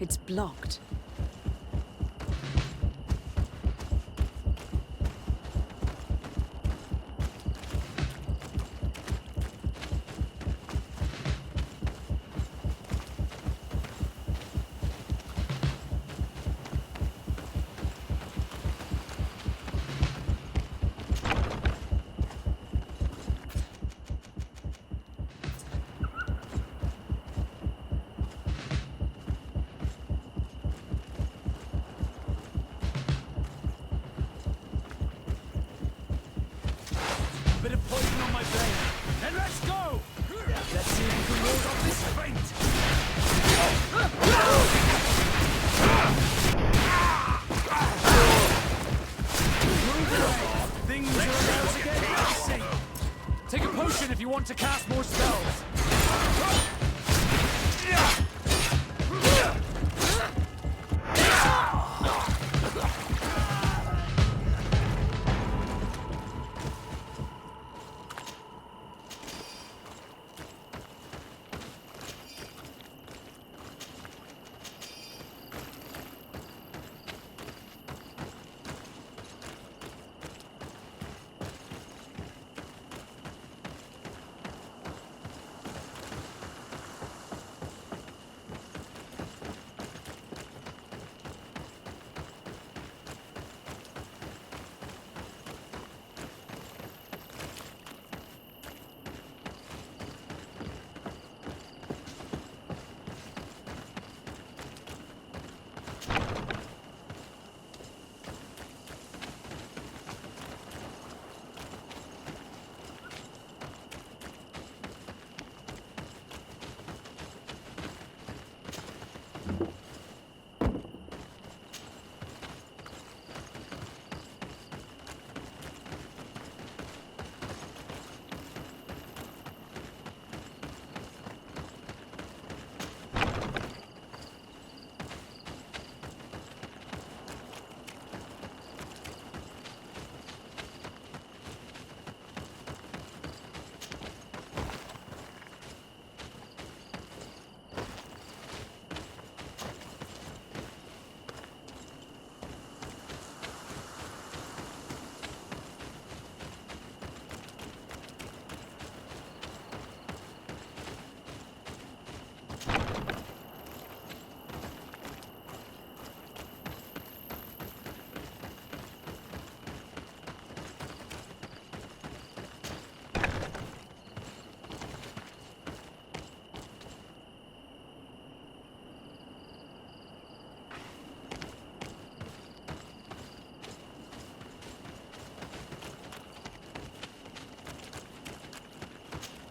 It's blocked. Bit of poison on my blade. Then let's go! Let's see if we can ward off this feint! Move away! Things are about to get dicey! Take a potion if you want to cast more spells!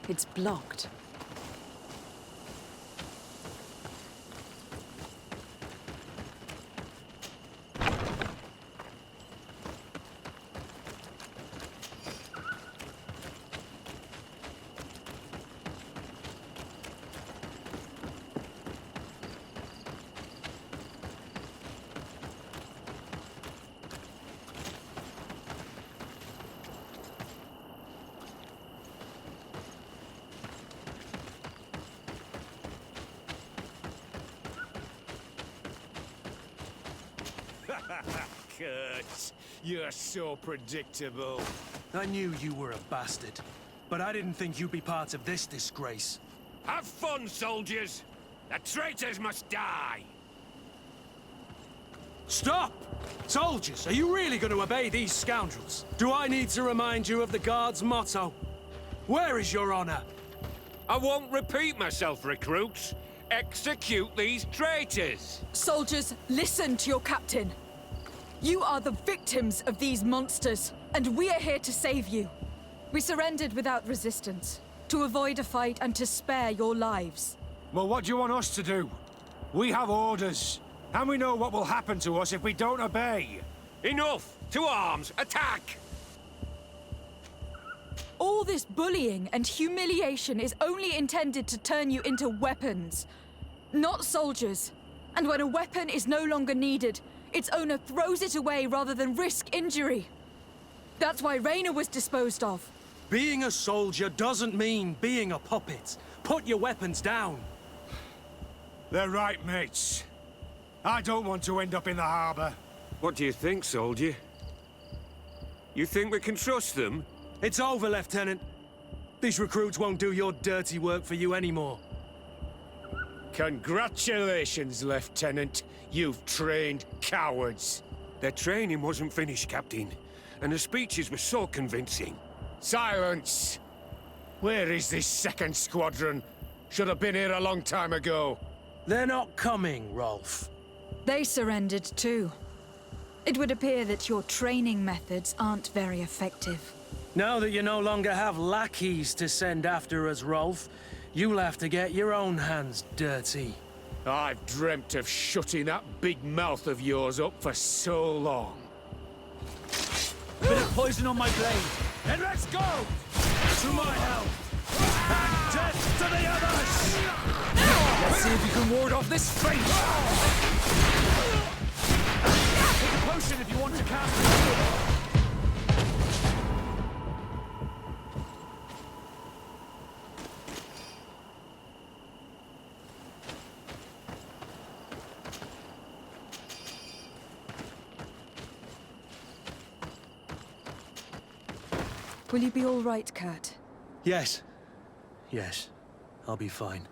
It's blocked. Kurt, you're so predictable. I knew you were a bastard, but I didn't think you'd be part of this disgrace. Have fun, soldiers! The traitors must die! Stop! Soldiers, are you really going to obey these scoundrels? Do I need to remind you of the Guard's motto? Where is your honor? I won't repeat myself, recruits. Execute these traitors! Soldiers, listen to your captain. You are the victims of these monsters, and we are here to save you. We surrendered without resistance, to avoid a fight and to spare your lives. Well, what do you want us to do? We have orders, and we know what will happen to us if we don't obey. Enough! To arms! Attack! All this bullying and humiliation is only intended to turn you into weapons, not soldiers. And when a weapon is no longer needed, its owner throws it away rather than risk injury. That's why Raina was disposed of. Being a soldier doesn't mean being a puppet. Put your weapons down. They're right, mates. I don't want to end up in the harbour. What do you think, soldier? You think we can trust them? It's over, Lieutenant. These recruits won't do your dirty work for you anymore. Congratulations, Lieutenant. You've trained cowards. Their training wasn't finished, Captain. And the speeches were so convincing. Silence! Where is this second squadron? Should have been here a long time ago. They're not coming, Rolf. They surrendered too. It would appear that your training methods aren't very effective. Now that you no longer have lackeys to send after us, Rolf, you'll have to get your own hands dirty. I've dreamt of shutting that big mouth of yours up for so long. A bit of poison on my blade. And let's go! To my help! And death to the others! Let's see if you can ward off this fate! Take a potion if you want to cast it. Will you be all right, Kurt? Yes. Yes. I'll be fine.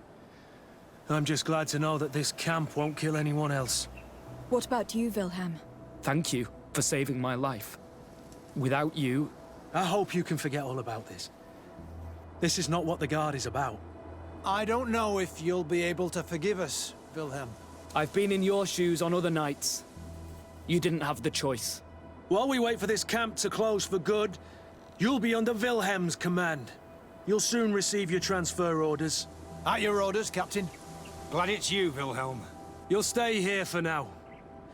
I'm just glad to know that this camp won't kill anyone else. What about you, Wilhelm? Thank you for saving my life. Without you... I hope you can forget all about this. This is not what the Guard is about. I don't know if you'll be able to forgive us, Wilhelm. I've been in your shoes on other nights. You didn't have the choice. While we wait for this camp to close for good, you'll be under Wilhelm's command. You'll soon receive your transfer orders. At your orders, Captain. Glad it's you, Wilhelm. You'll stay here for now.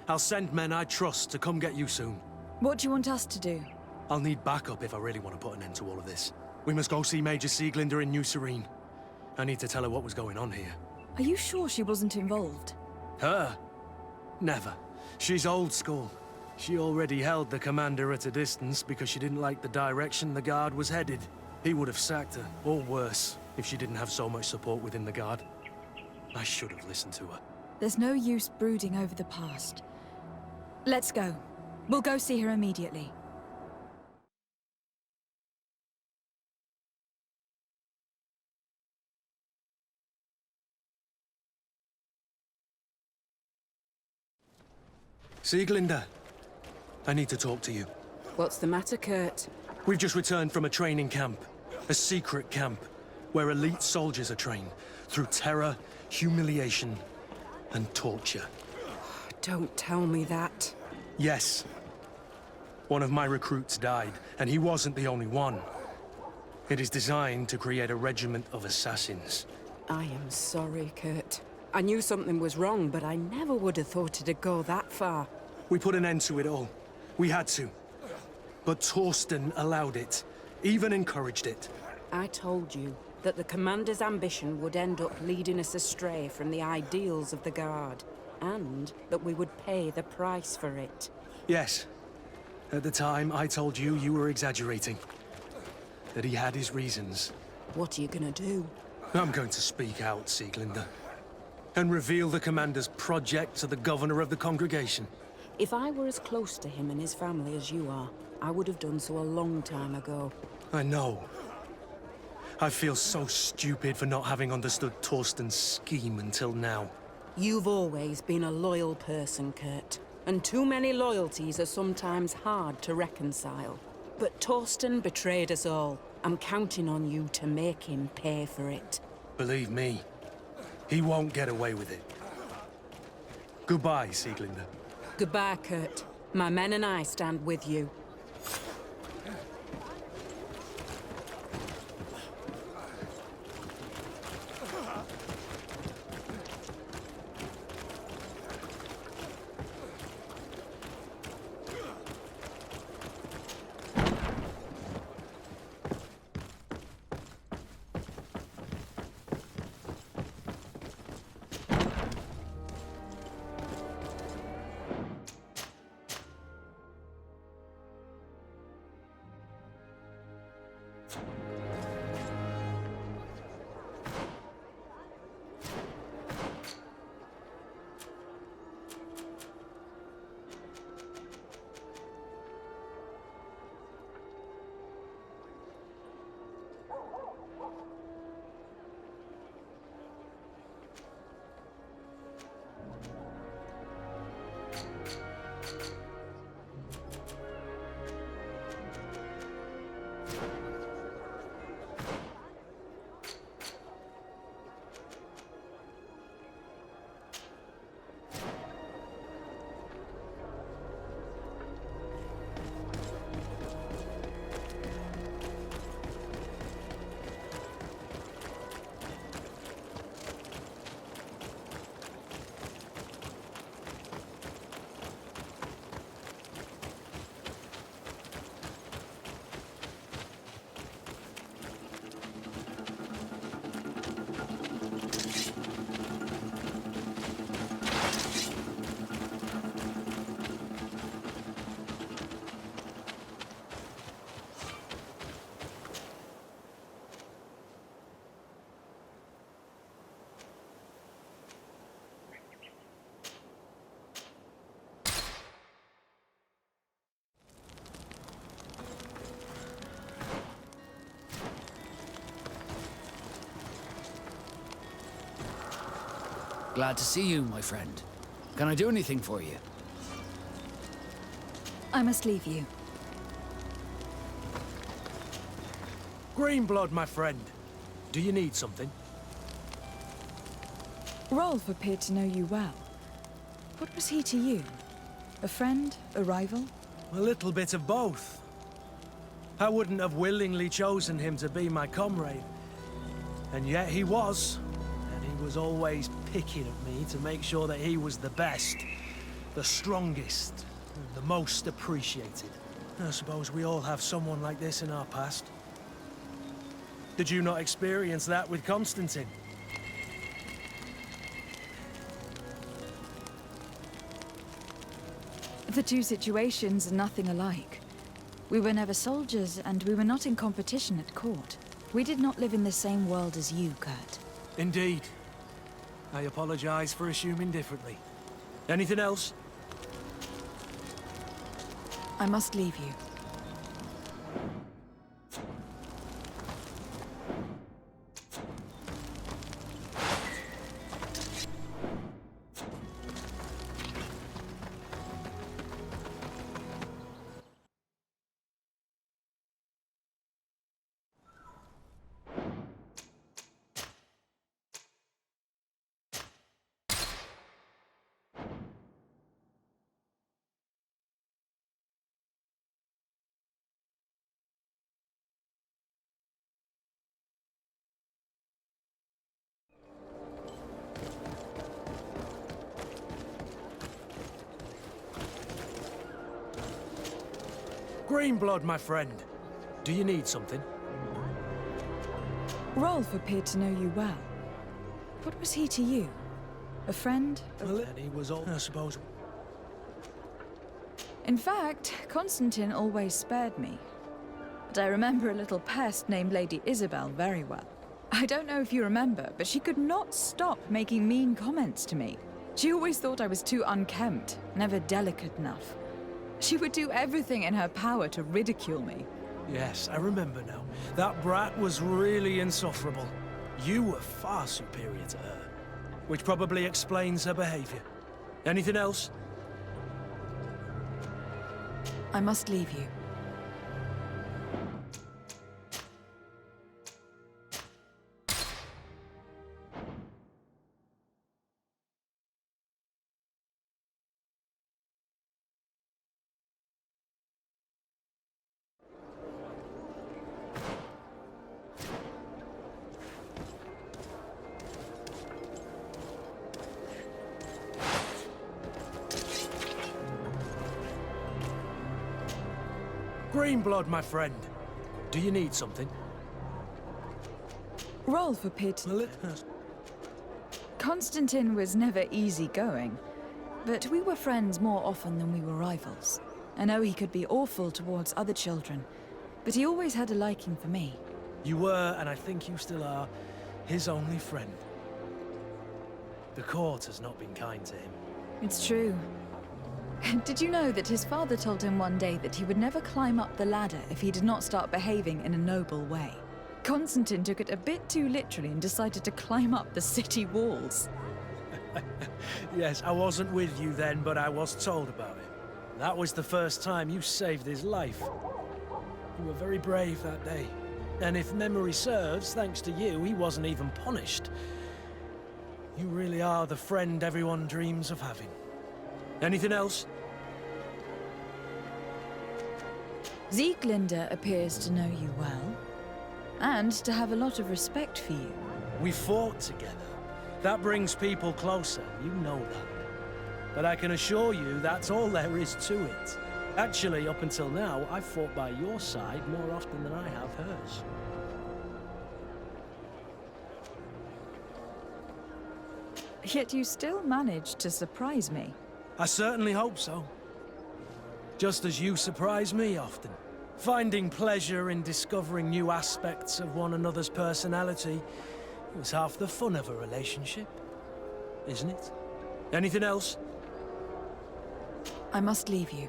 I'll send men I trust to come get you soon. What do you want us to do? I'll need backup if I really want to put an end to all of this. We must go see Major Sieglinder in New Serene. I need to tell her what was going on here. Are you sure she wasn't involved? Her? Never. She's old school. She already held the commander at a distance because she didn't like the direction the Guard was headed. He would have sacked her, or worse, if she didn't have so much support within the Guard. I should have listened to her. There's no use brooding over the past. Let's go. We'll go see her immediately. Sieglinder, I need to talk to you. What's the matter, Kurt? We've just returned from a training camp. A secret camp, where elite soldiers are trained through terror, humiliation, and torture. Don't tell me that. Yes. One of my recruits died, and he wasn't the only one. It is designed to create a regiment of assassins. I am sorry, Kurt. I knew something was wrong, but I never would have thought it'd go that far. We put an end to it all. We had to. But Torsten allowed it, even encouraged it. I told you that the Commander's ambition would end up leading us astray from the ideals of the Guard, and that we would pay the price for it. Yes. At the time, I told you you were exaggerating. That he had his reasons. What are you gonna do? I'm going to speak out, Sieglinder. And reveal the Commander's project to the Governor of the Congregation. If I were as close to him and his family as you are, I would have done so a long time ago. I know. I feel so stupid for not having understood Torsten's scheme until now. You've always been a loyal person, Kurt. And too many loyalties are sometimes hard to reconcile. But Torsten betrayed us all. I'm counting on you to make him pay for it. Believe me, he won't get away with it. Goodbye, Sieglinder. Goodbye, Kurt. My men and I stand with you. Glad to see you, my friend. Can I do anything for you? I must leave you. Greenblood, my friend. Do you need something? Rolf appeared to know you well. What was he to you? A friend? A rival? A little bit of both. I wouldn't have willingly chosen him to be my comrade. And yet he was. And he was always picking at me to make sure that he was the best, the strongest, the most appreciated. I suppose we all have someone like this in our past. Did you not experience that with Constantine? The two situations are nothing alike. We were never soldiers, and we were not in competition at court. We did not live in the same world as you, Kurt. Indeed. I apologize for assuming differently. Anything else? I must leave you. Greenblood, my friend. Do you need something? Rolf appeared to know you well. What was he to you? A friend? Well, he was all, I suppose. In fact, Constantine always spared me. But I remember a little pest named Lady Isabel very well. I don't know if you remember, but she could not stop making mean comments to me. She always thought I was too unkempt, never delicate enough. She would do everything in her power to ridicule me. Yes, I remember now. That brat was really insufferable. You were far superior to her, which probably explains her behavior. Anything else? I must leave you. Greenblood, my friend. Do you need something? Rolf appeared to... Constantine was never easygoing, but we were friends more often than we were rivals. I know he could be awful towards other children, but he always had a liking for me. You were, and I think you still are, his only friend. The court has not been kind to him. It's true. Did you know that his father told him one day that he would never climb up the ladder if he did not start behaving in a noble way? Constantine took it a bit too literally and decided to climb up the city walls. Yes, I wasn't with you then, but I was told about it. That was the first time you saved his life. You were very brave that day. And if memory serves, thanks to you, he wasn't even punished. You really are the friend everyone dreams of having. Anything else? Sieglinde appears to know you well, and to have a lot of respect for you. We fought together. That brings people closer, you know that. But I can assure you that's all there is to it. Actually, up until now, I've fought by your side more often than I have hers. Yet you still managed to surprise me. I certainly hope so. Just as you surprise me often. Finding pleasure in discovering new aspects of one another's personality is half the fun of a relationship, isn't it? Anything else? I must leave you.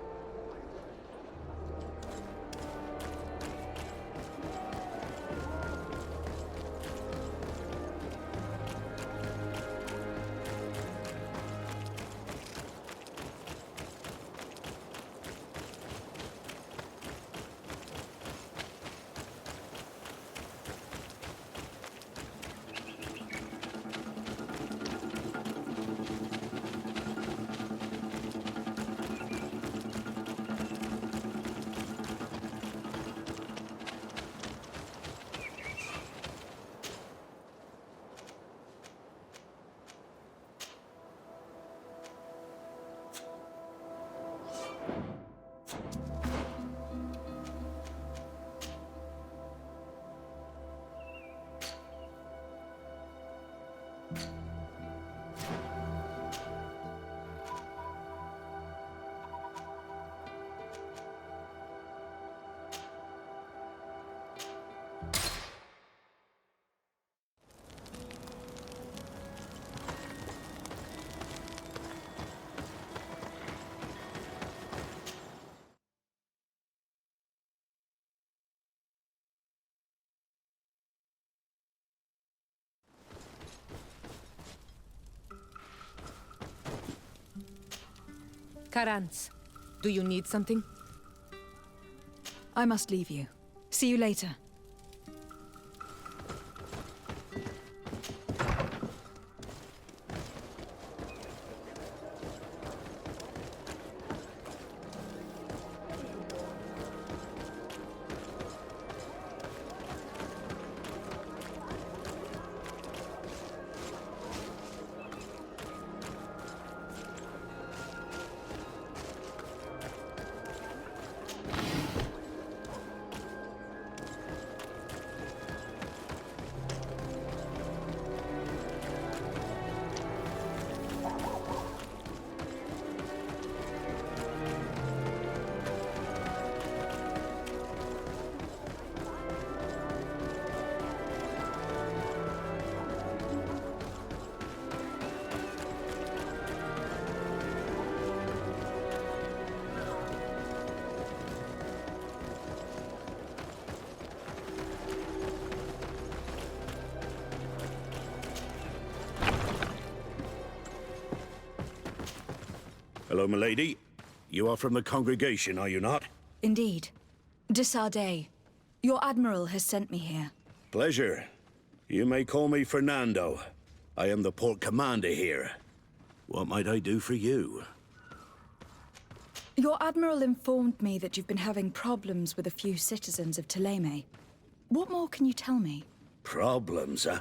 Karantz, do you need something? I must leave you. See you later. Hello, milady. You are from the congregation, are you not? Indeed. De Sardet. Your admiral has sent me here. Pleasure. You may call me Fernando. I am the port commander here. What might I do for you? Your admiral informed me that you've been having problems with a few citizens of Thélème. What more can you tell me? Problems, huh?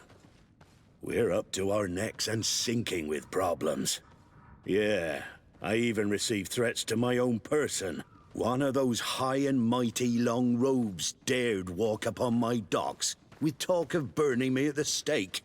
We're up to our necks and sinking with problems. Yeah, I even received threats to my own person. One of those high and mighty long robes dared walk upon my docks with talk of burning me at the stake.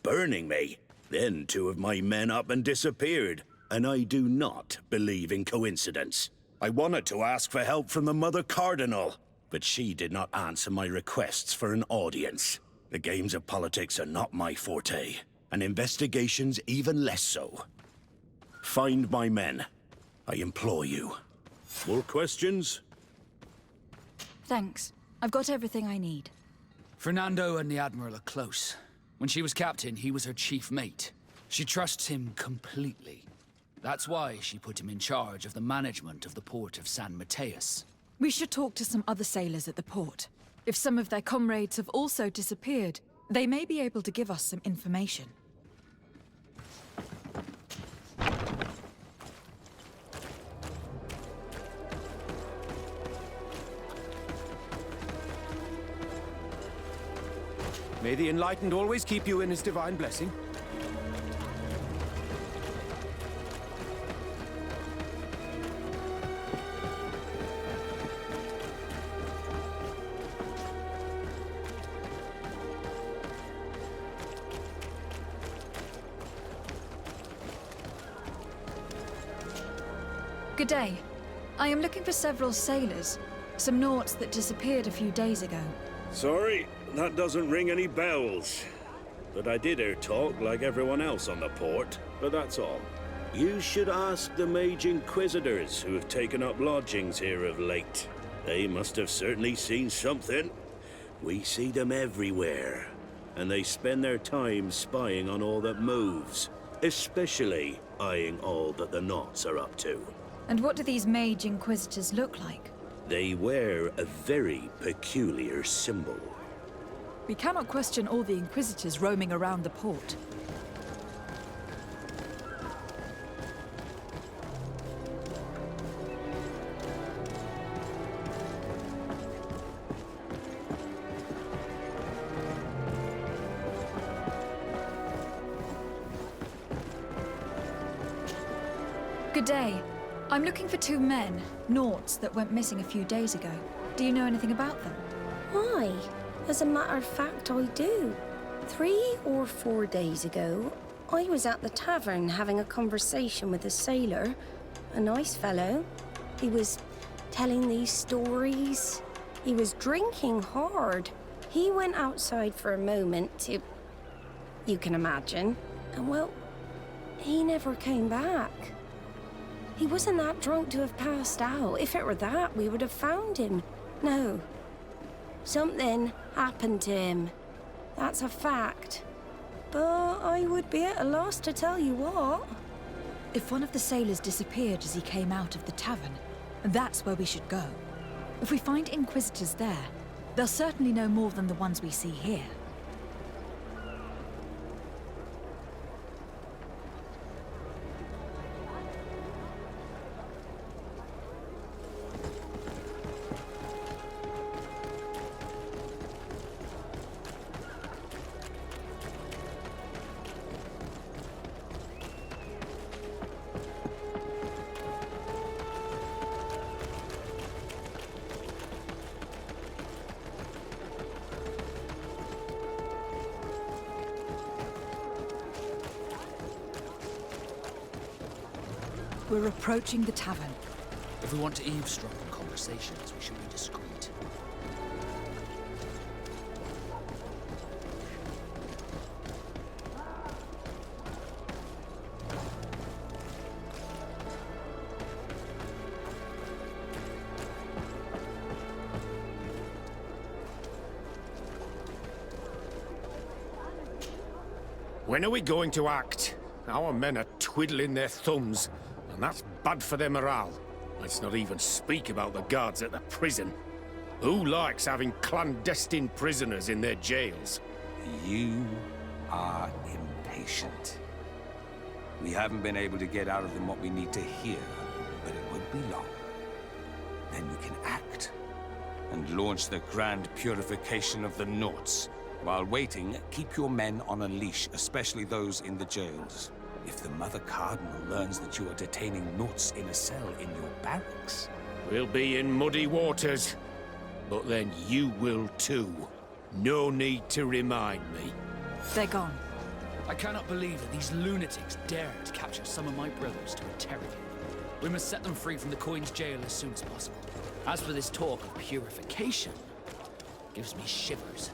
Burning me? Then two of my men up and disappeared, and I do not believe in coincidence. I wanted to ask for help from the Mother Cardinal, but she did not answer my requests for an audience. The games of politics are not my forte, and investigations even less so. Find my men. I implore you. More questions? Thanks. I've got everything I need. Fernando and the Admiral are close. When she was captain, he was her chief mate. She trusts him completely. That's why she put him in charge of the management of the port of San Mateus. We should talk to some other sailors at the port. If some of their comrades have also disappeared, they may be able to give us some information. May the Enlightened always keep you in his divine blessing. Good day. I am looking for several sailors. Some naughts that disappeared a few days ago. Sorry, that doesn't ring any bells. But I did hear talk like everyone else on the port, but that's all. You should ask the Mage Inquisitors who have taken up lodgings here of late. They must have certainly seen something. We see them everywhere, and they spend their time spying on all that moves, especially eyeing all that the Naughts are up to. And what do these Mage Inquisitors look like? They wear a very peculiar symbol. We cannot question all the Inquisitors roaming around the port. Good day. I'm looking for two men, Naughts, that went missing a few days ago. Do you know anything about them? Why? As a matter of fact, I do. 3 or 4 days ago, I was at the tavern having a conversation with a sailor. A nice fellow. He was telling these stories. He was drinking hard. He went outside for a moment to... you can imagine. And well, he never came back. He wasn't that drunk to have passed out. If it were that, we would have found him. No. Something happened to him. That's a fact. But I would be at a loss to tell you what. If one of the sailors disappeared as he came out of the tavern, that's where we should go. If we find Inquisitors there, they'll certainly know more than the ones we see here. We're approaching the tavern. If we want to eavesdrop on conversations, we should be discreet. When are we going to act? Our men are twiddling their thumbs, and that's bad for their morale. Let's not even speak about the guards at the prison. Who likes having clandestine prisoners in their jails? You are impatient. We haven't been able to get out of them what we need to hear, but it won't be long. Then we can act, and launch the grand purification of the Nauts. While waiting, keep your men on a leash, especially those in the jails. If the Mother Cardinal learns that you are detaining Nauts in a cell in your barracks... We'll be in muddy waters, but then you will too. No need to remind me. They're gone. I cannot believe that these lunatics dared to capture some of my brothers to interrogate. We must set them free from the Coin's jail as soon as possible. As for this talk of purification, it gives me shivers.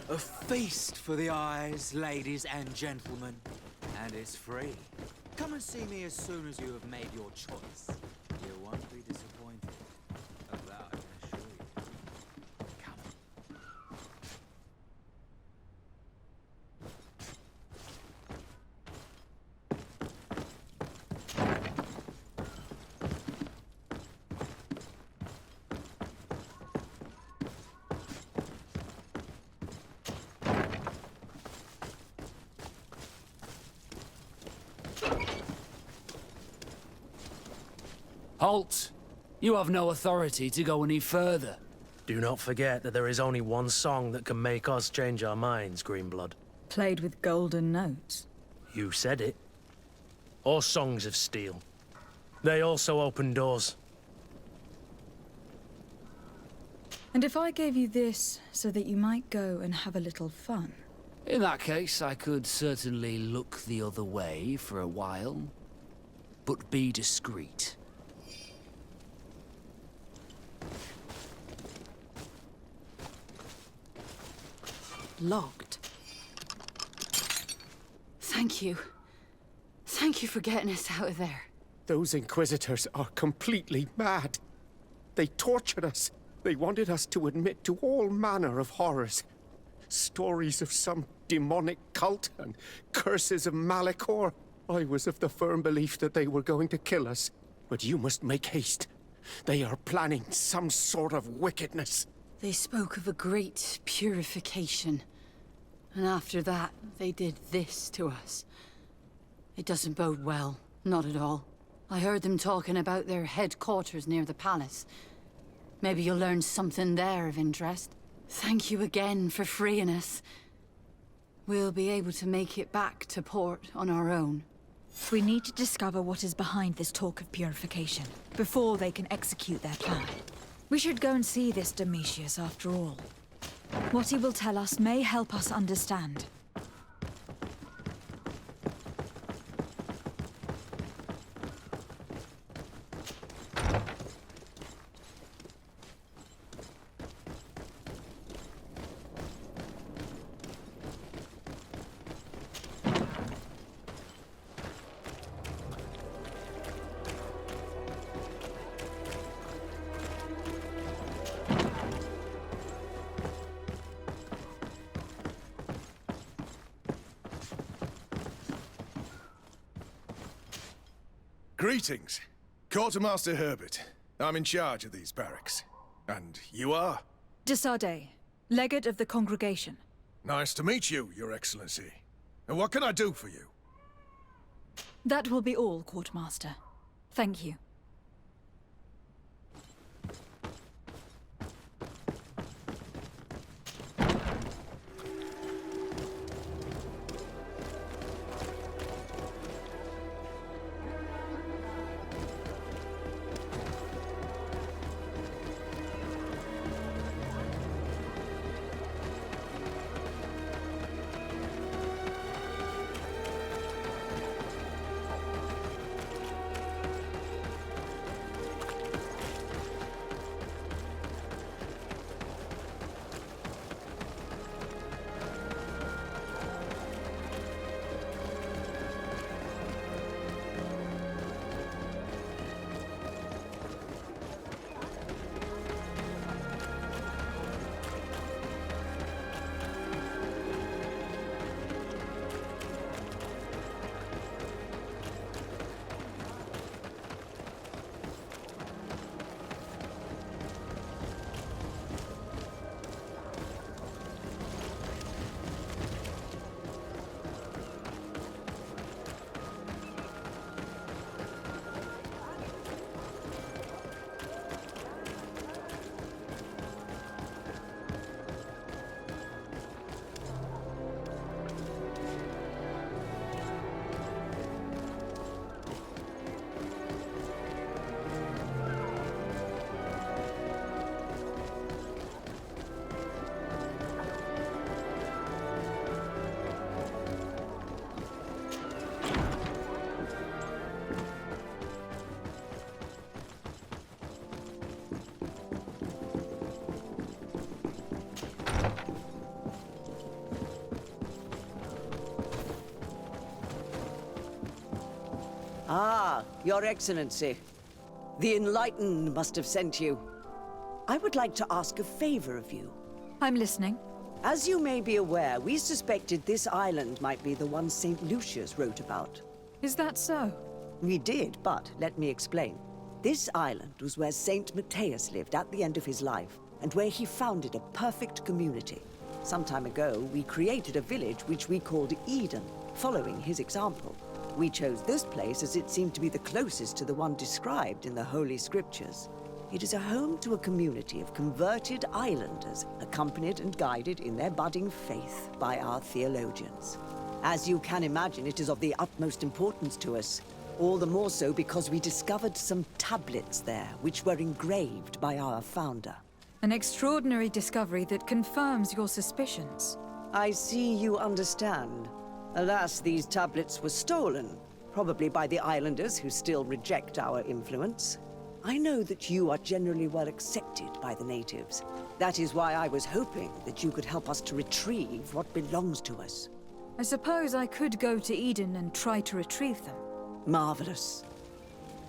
A feast for the eyes, ladies and gentlemen. And it's free. Come and see me as soon as you have made your choice. You won't be disappointed. Of that I can assure you. Come. Halt! You have no authority to go any further. Do not forget that there is only one song that can make us change our minds, Greenblood. Played with golden notes. You said it. Or songs of steel. They also open doors. And if I gave you this so that you might go and have a little fun? In that case, I could certainly look the other way for a while. But be discreet. Locked. Thank you. Thank you for getting us out of there. Those Inquisitors are completely mad. They tortured us. They wanted us to admit to all manner of horrors. Stories of some demonic cult and curses of Malachor. I was of the firm belief that they were going to kill us. But you must make haste. They are planning some sort of wickedness. They spoke of a great purification. And after that, they did this to us. It doesn't bode well. Not at all. I heard them talking about their headquarters near the palace. Maybe you'll learn something there of interest. Thank you again for freeing us. We'll be able to make it back to port on our own. We need to discover what is behind this talk of purification, before they can execute their plan. We should go and see this Domitius after all. What he will tell us may help us understand. Greetings. Quartermaster Herbert. I'm in charge of these barracks. And you are? De Sardet, Legate of the Congregation. Nice to meet you, Your Excellency. And what can I do for you? That will be all, Quartermaster. Thank you. Ah, Your Excellency. The Enlightened must have sent you. I would like to ask a favor of you. I'm listening. As you may be aware, we suspected this island might be the one St. Lucius wrote about. Is that so? We did, but let me explain. This island was where St. Matthias lived at the end of his life, and where he founded a perfect community. Some time ago, we created a village which we called Eden, following his example. We chose this place as it seemed to be the closest to the one described in the Holy Scriptures. It is a home to a community of converted islanders, accompanied and guided in their budding faith by our theologians. As you can imagine, it is of the utmost importance to us. All the more so because we discovered some tablets there, which were engraved by our founder. An extraordinary discovery that confirms your suspicions. I see you understand. Alas, these tablets were stolen, probably by the islanders who still reject our influence. I know that you are generally well accepted by the natives. That is why I was hoping that you could help us to retrieve what belongs to us. I suppose I could go to Eden and try to retrieve them. Marvelous.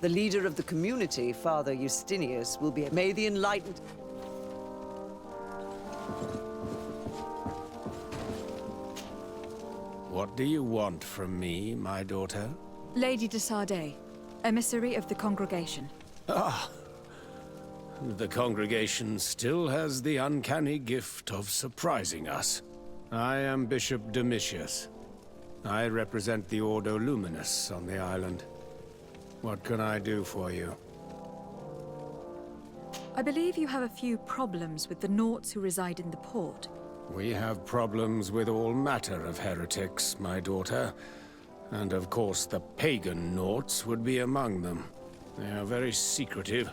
The leader of the community, Father Justinius, will be... May the Enlightened... What do you want from me, my daughter? Lady de Sardet, emissary of the Congregation. Ah, the Congregation still has the uncanny gift of surprising us. I am Bishop Domitius. I represent the Ordo Luminous on the island. What can I do for you? I believe you have a few problems with the Nauts who reside in the port. We have problems with all matter of heretics, my daughter. And of course the pagan Nauts would be among them. They are very secretive,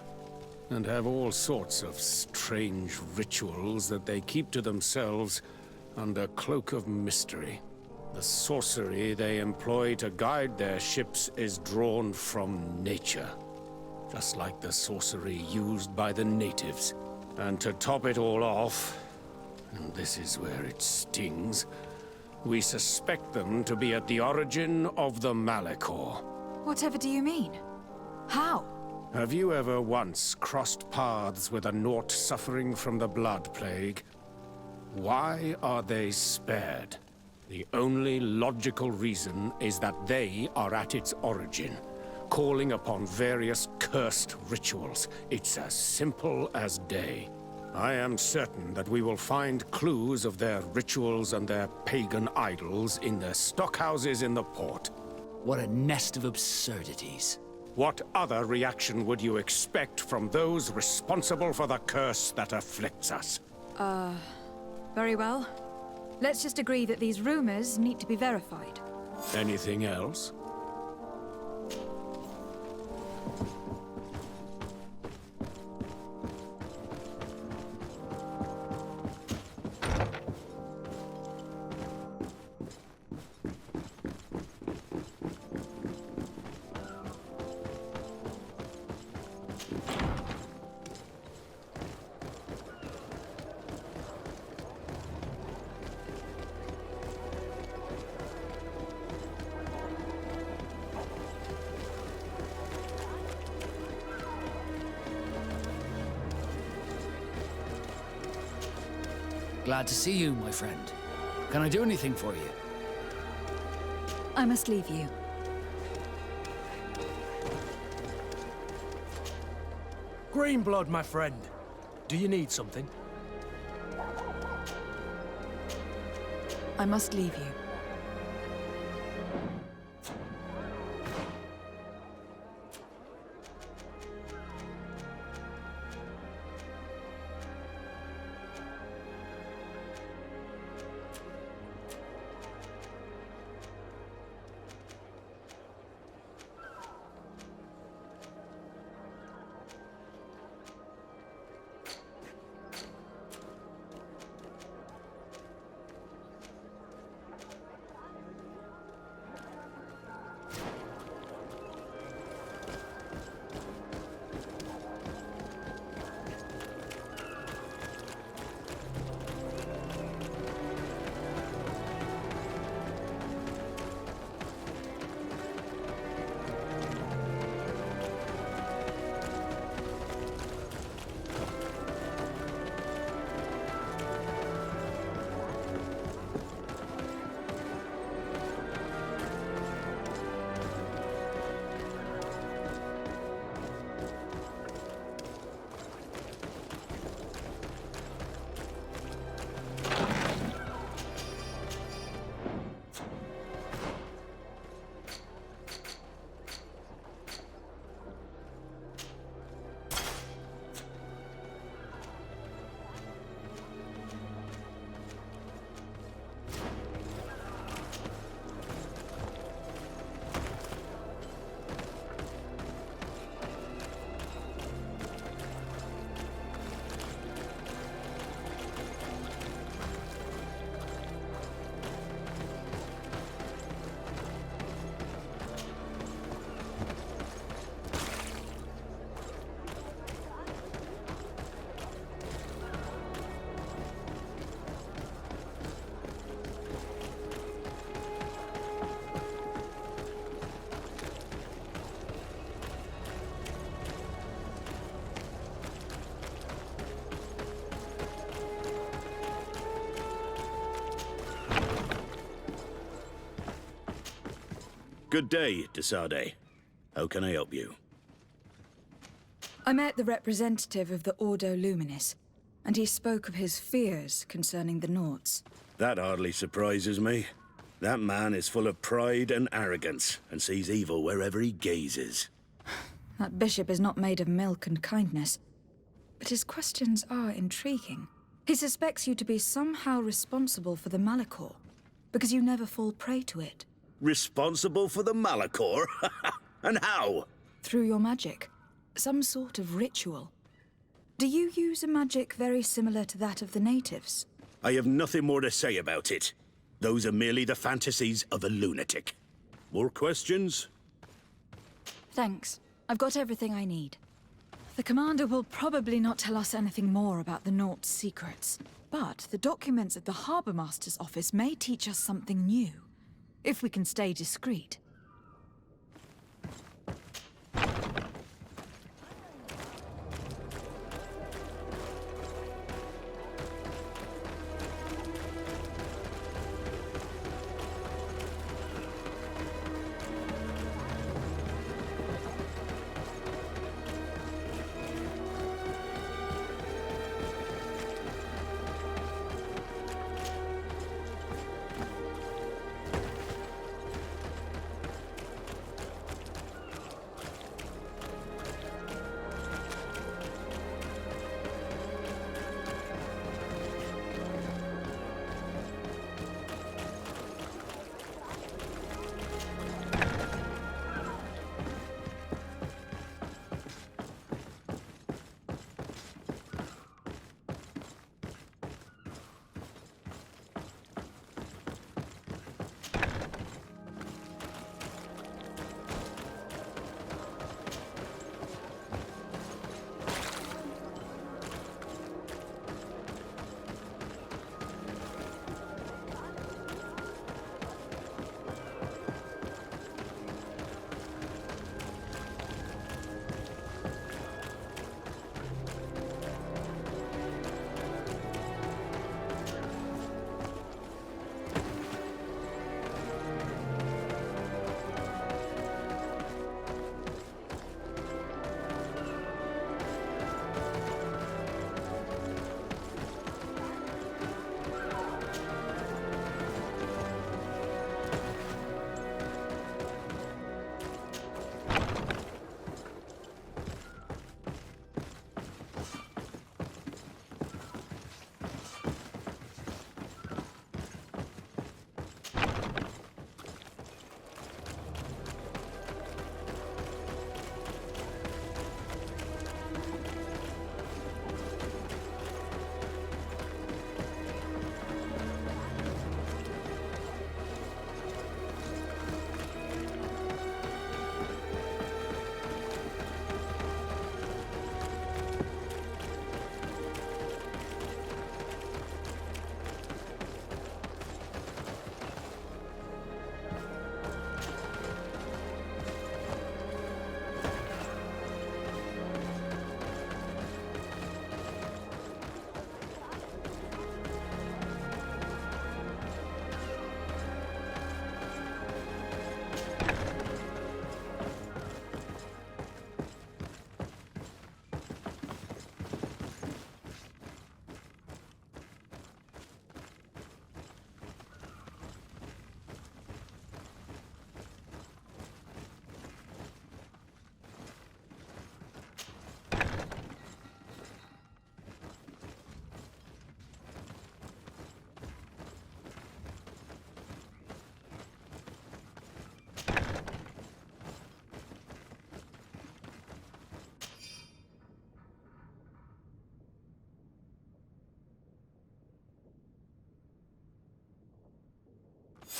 and have all sorts of strange rituals that they keep to themselves under cloak of mystery. The sorcery they employ to guide their ships is drawn from nature, just like the sorcery used by the natives. And to top it all off, and this is where it stings, we suspect them to be at the origin of the Malachor. Whatever do you mean? How? Have you ever once crossed paths with a Naut suffering from the Blood Plague? Why are they spared? The only logical reason is that they are at its origin, calling upon various cursed rituals. It's as simple as day. I am certain that we will find clues of their rituals and their pagan idols in their stockhouses in the port. What a nest of absurdities. What other reaction would you expect from those responsible for the curse that afflicts us? Very well. Let's just agree that these rumors need to be verified. Anything else? Glad to see you, my friend. Can I do anything for you? I must leave you. Greenblood, my friend. Do you need something? I must leave you. Good day, Desade. How can I help you? I met the representative of the Ordo Luminis, and he spoke of his fears concerning the Nauts. That hardly surprises me. That man is full of pride and arrogance, and sees evil wherever he gazes. That bishop is not made of milk and kindness, But his questions are intriguing. He suspects you to be somehow responsible for the Malachor, because you never fall prey to it. Responsible for the Malachor? And how? Through your magic. Some sort of ritual. Do you use a magic very similar to that of the natives? I have nothing more to say about it. Those are merely the fantasies of a lunatic. More questions? Thanks. I've got everything I need. The Commander will probably not tell us anything more about the Naught's secrets, but the documents at the Harbour Master's office may teach us something new, if we can stay discreet.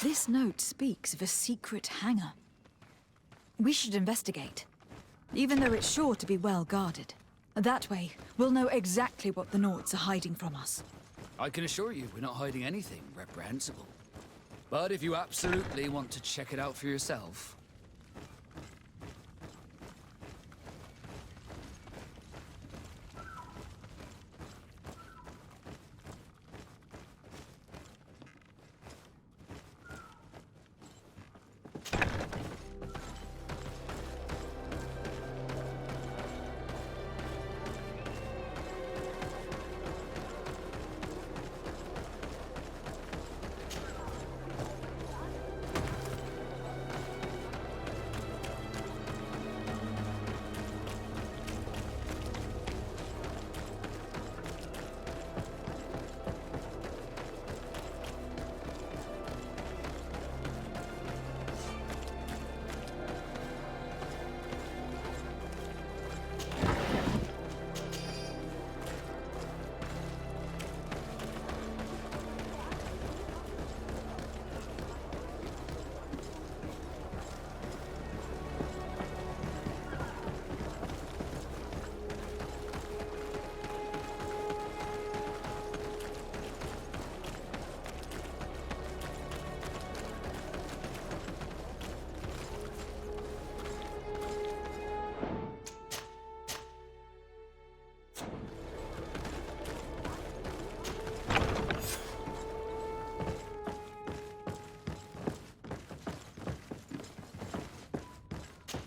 This note speaks of a secret hangar. We should investigate, even though it's sure to be well guarded. That way, we'll know exactly what the Naughts are hiding from us. I can assure you we're not hiding anything reprehensible. But if you absolutely want to check it out for yourself...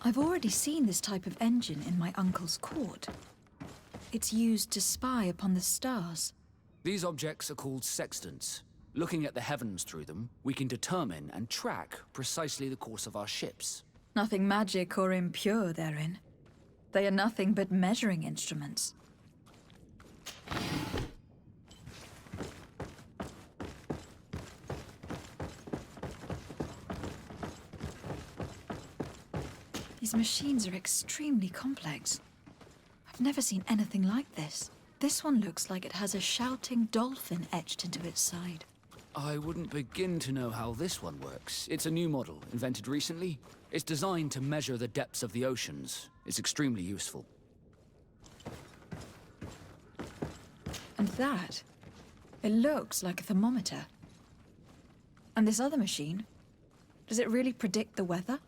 I've already seen this type of engine in my uncle's court. It's used to spy upon the stars. These objects are called sextants. Looking at the heavens through them, we can determine and track precisely the course of our ships. Nothing magic or impure therein. They are nothing but measuring instruments. These machines are extremely complex. I've never seen anything like this. This one looks like it has a shouting dolphin etched into its side. I wouldn't begin to know how this one works. It's a new model, invented recently. It's designed to measure the depths of the oceans. It's extremely useful. And that? It looks like a thermometer. And this other machine? Does it really predict the weather?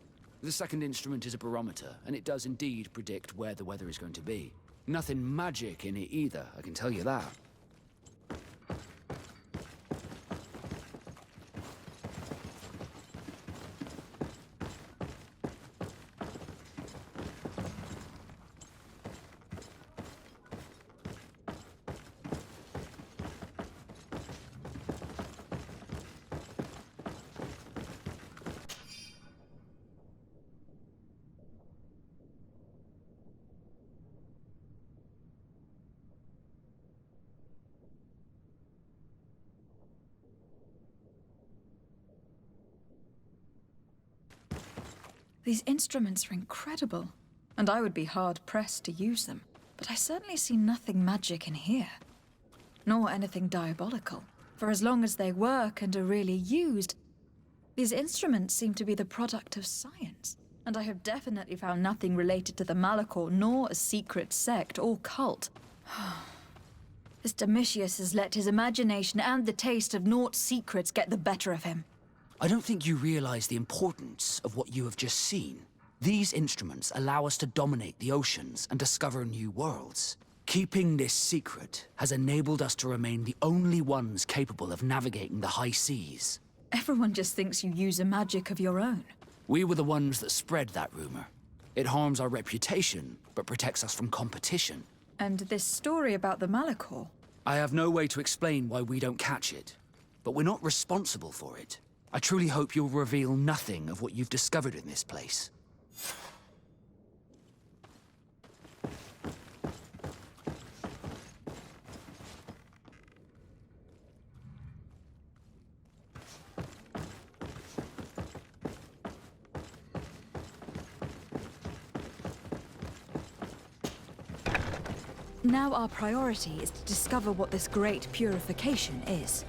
The second instrument is a barometer, and it does indeed predict where the weather is going to be. Nothing magic in it either, I can tell you that. These instruments are incredible, and I would be hard-pressed to use them. But I certainly see nothing magic in here, nor anything diabolical. For as long as they work and are really used, these instruments seem to be the product of science. And I have definitely found nothing related to the Malachor, nor a secret sect or cult. This Domitius has let his imagination and the taste of Naught's secrets get the better of him. I don't think you realize the importance of what you have just seen. These instruments allow us to dominate the oceans and discover new worlds. Keeping this secret has enabled us to remain the only ones capable of navigating the high seas. Everyone just thinks you use a magic of your own. We were the ones that spread that rumor. It harms our reputation, but protects us from competition. And this story about the Malachor? I have no way to explain why we don't catch it, but we're not responsible for it. I truly hope you'll reveal nothing of what you've discovered in this place. Now our priority is to discover what this great purification is.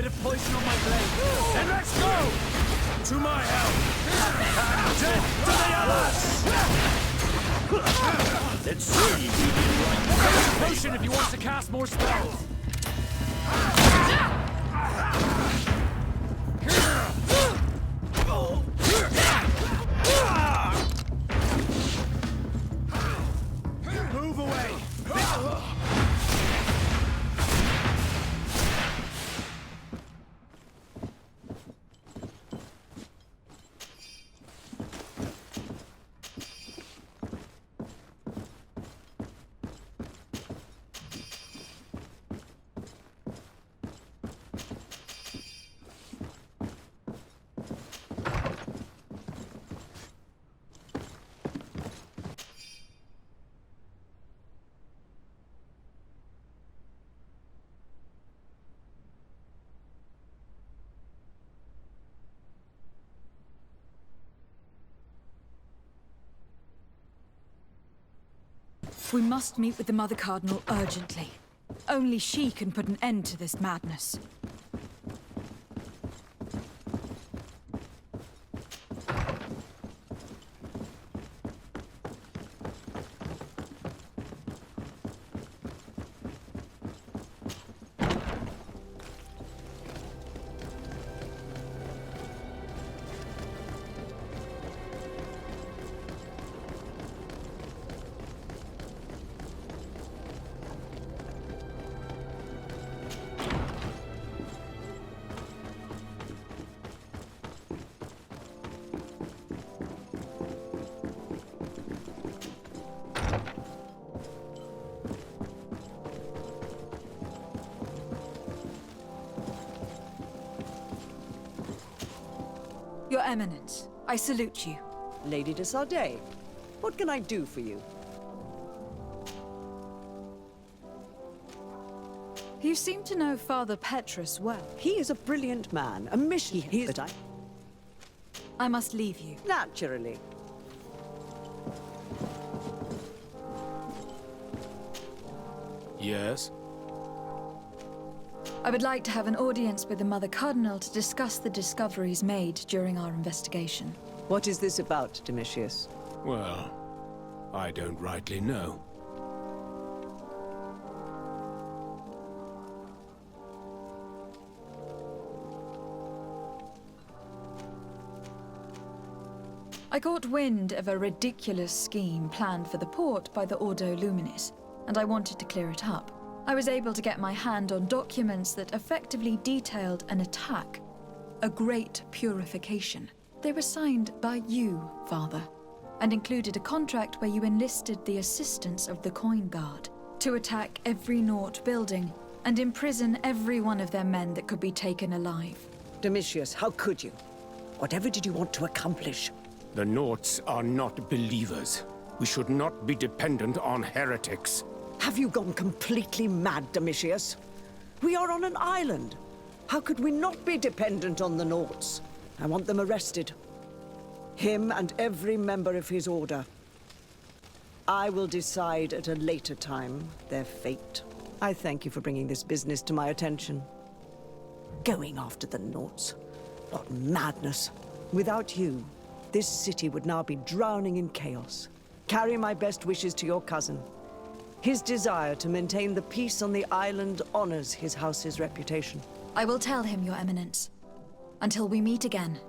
bit of poison on my blade. Then let's go! To my help! And death to the others! Let's see if you can run. Potion if you want to cast more spells. Move away! We must meet with the Mother Cardinal urgently. Only she can put an end to this madness. Your Eminence, I salute you. Lady de Sardet, what can I do for you? You seem to know Father Petrus well. He is a brilliant man, a missionary, but I must leave you. Naturally. Yes? I would like to have an audience with the Mother Cardinal to discuss the discoveries made during our investigation. What is this about, Domitius? Well, I don't rightly know. I got wind of a ridiculous scheme planned for the port by the Ordo Luminis, and I wanted to clear it up. I was able to get my hand on documents that effectively detailed an attack, a great purification. They were signed by you, Father, and included a contract where you enlisted the assistance of the Coin Guard to attack every Naut building and imprison every one of their men that could be taken alive. Domitius, how could you? Whatever did you want to accomplish? The Nauts are not believers. We should not be dependent on heretics. Have you gone completely mad, Domitius? We are on an island. How could we not be dependent on the Nauts? I want them arrested. Him and every member of his order. I will decide at a later time their fate. I thank you for bringing this business to my attention. Going after the Nauts. What madness. Without you, this city would now be drowning in chaos. Carry my best wishes to your cousin. His desire to maintain the peace on the island honors his house's reputation. I will tell him, Your Eminence. Until we meet again.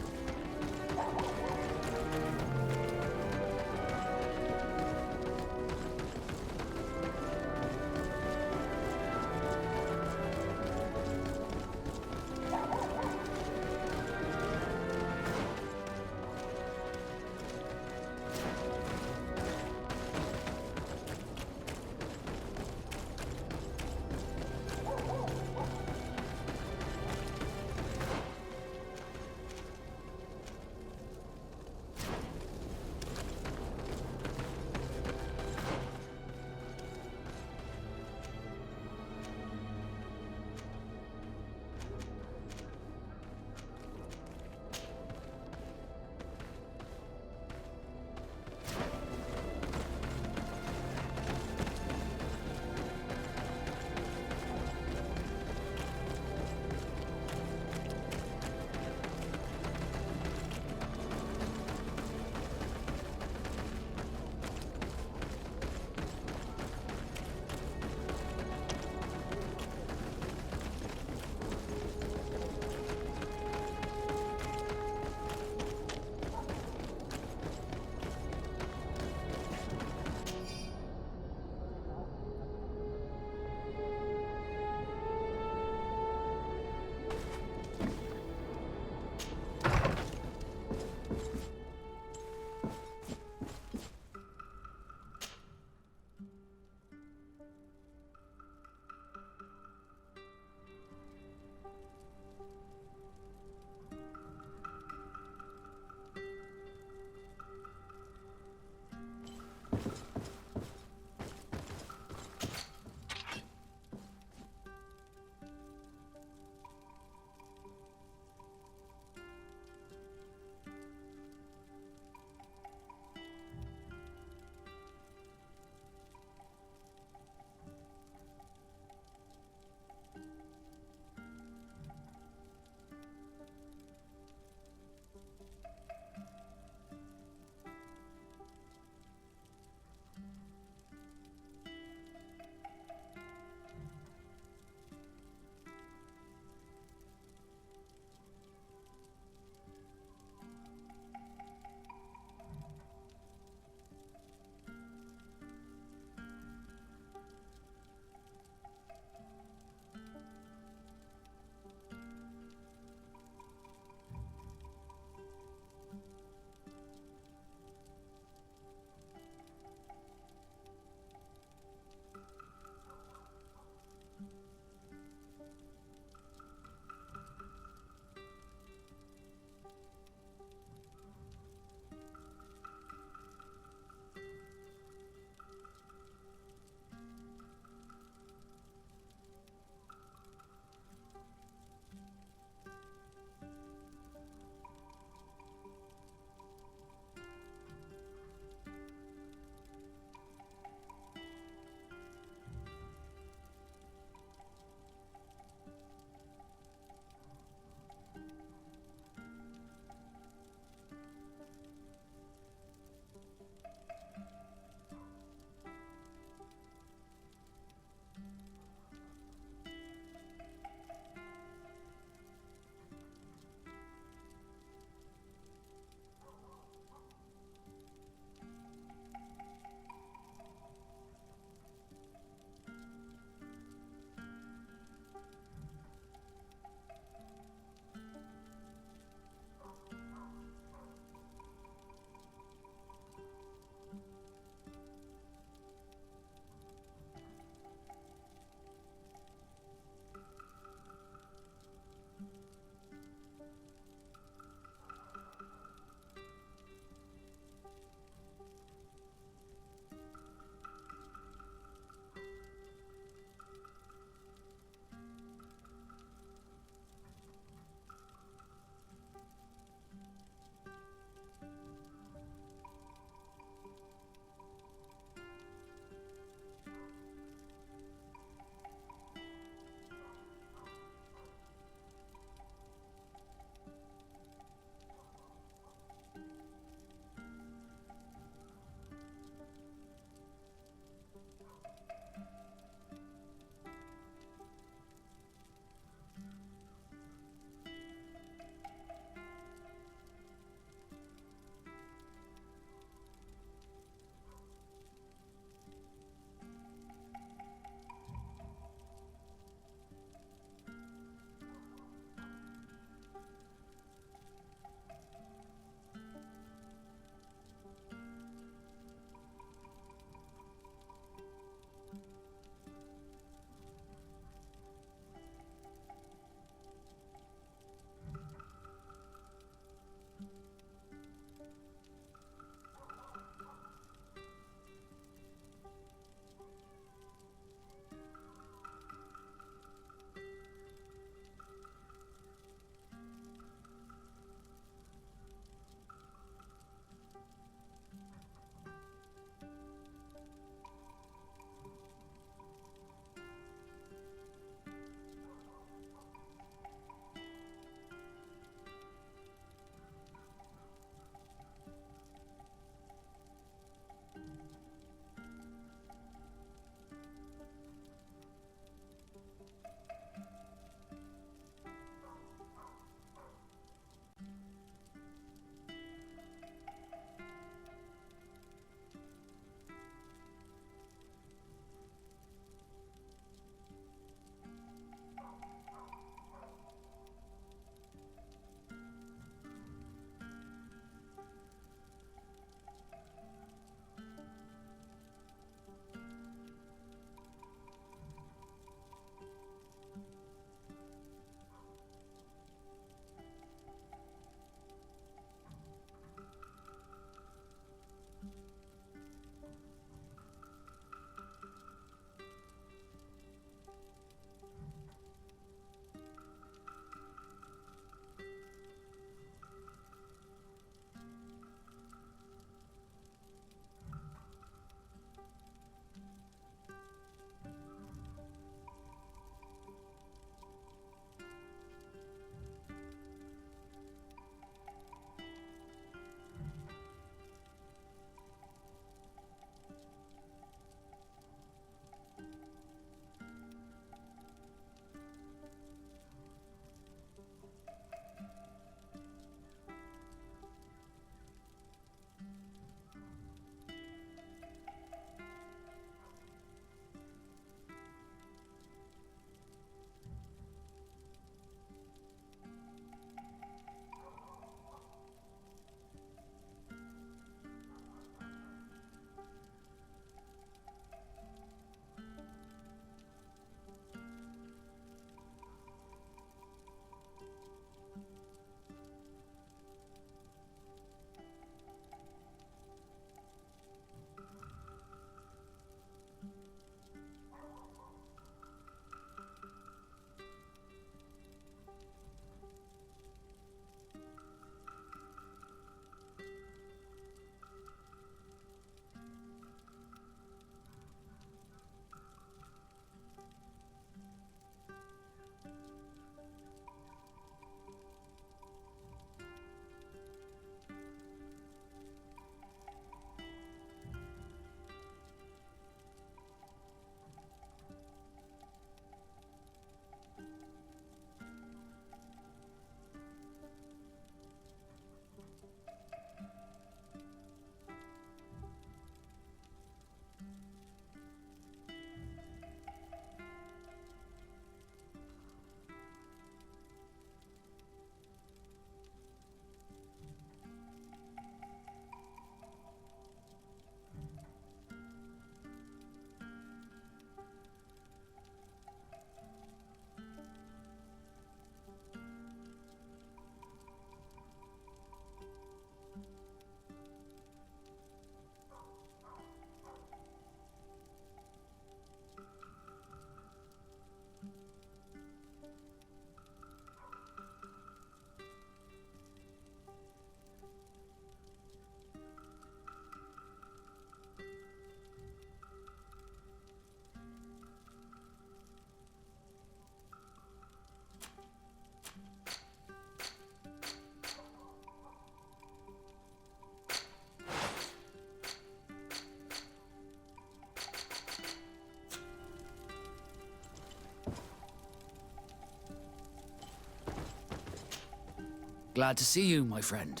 Glad to see you, my friend.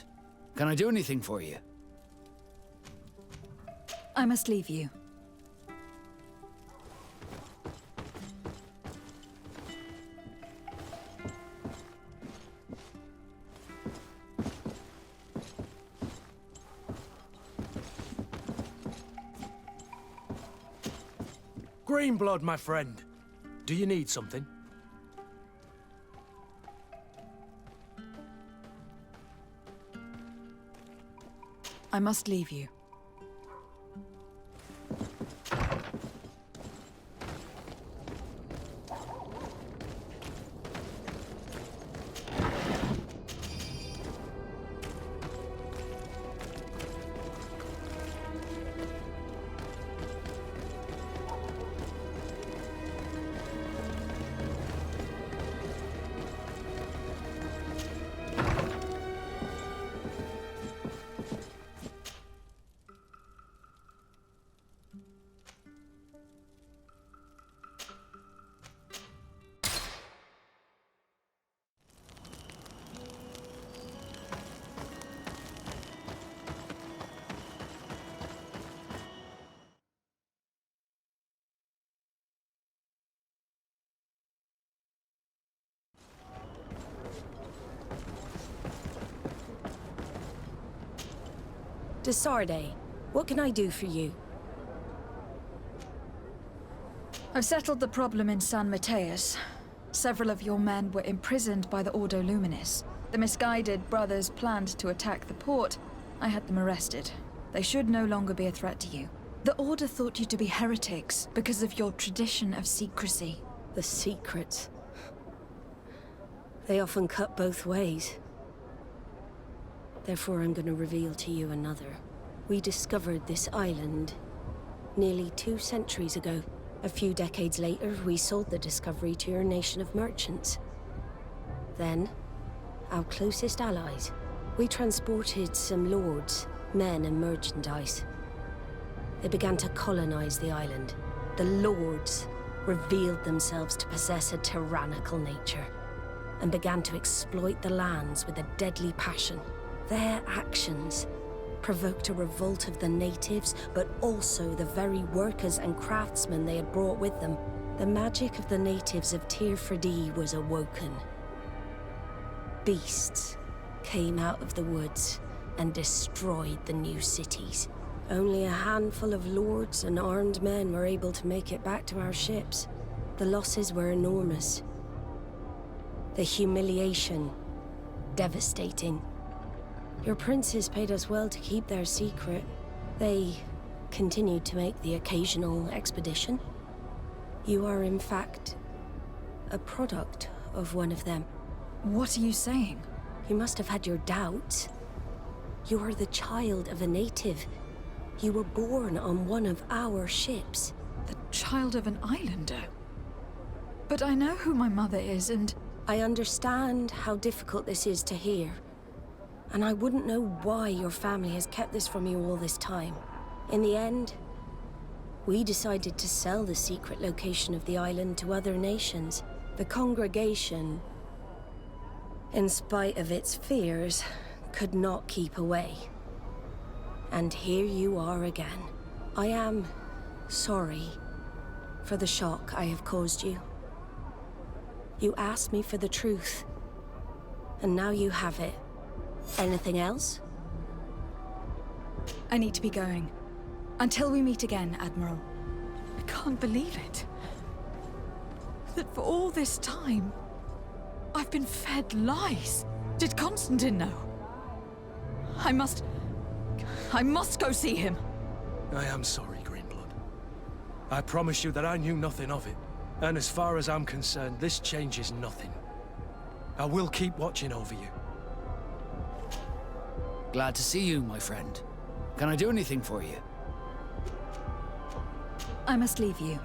Can I do anything for you? I must leave you. Greenblood, my friend. Do you need something? I must leave you. Desarde, what can I do for you? I've settled the problem in San Mateus. Several of your men were imprisoned by the Ordo Luminis. The misguided brothers planned to attack the port. I had them arrested. They should no longer be a threat to you. The Order thought you to be heretics because of your tradition of secrecy. The secrets. They often cut both ways. Therefore, I'm going to reveal to you another. We discovered this island nearly 2 centuries ago. A few decades later, we sold the discovery to your nation of merchants. Then, our closest allies. We transported some lords, men and merchandise. They began to colonize the island. The lords revealed themselves to possess a tyrannical nature and began to exploit the lands with a deadly passion. Their actions provoked a revolt of the natives, but also the very workers and craftsmen they had brought with them. The magic of the natives of Tir Fredee was awoken. Beasts came out of the woods and destroyed the new cities. Only a handful of lords and armed men were able to make it back to our ships. The losses were enormous. The humiliation, devastating. Your princes paid us well to keep their secret. They continued to make the occasional expedition. You are, in fact, a product of one of them. What are you saying? You must have had your doubts. You are the child of a native. You were born on one of our ships. The child of an islander? But I know who my mother is, and... I understand how difficult this is to hear. And I wouldn't know why your family has kept this from you all this time. In the end, we decided to sell the secret location of the island to other nations. The congregation, in spite of its fears, could not keep away. And here you are again. I am sorry for the shock I have caused you. You asked me for the truth, and now you have it. Anything else? I need to be going. Until we meet again, Admiral. I can't believe it. That for all this time, I've been fed lies. Did Constantine know? I must go see him. I am sorry, Greenblood. I promise you that I knew nothing of it. And as far as I'm concerned, this changes nothing. I will keep watching over you. Glad to see you, my friend. Can I do anything for you? I must leave you.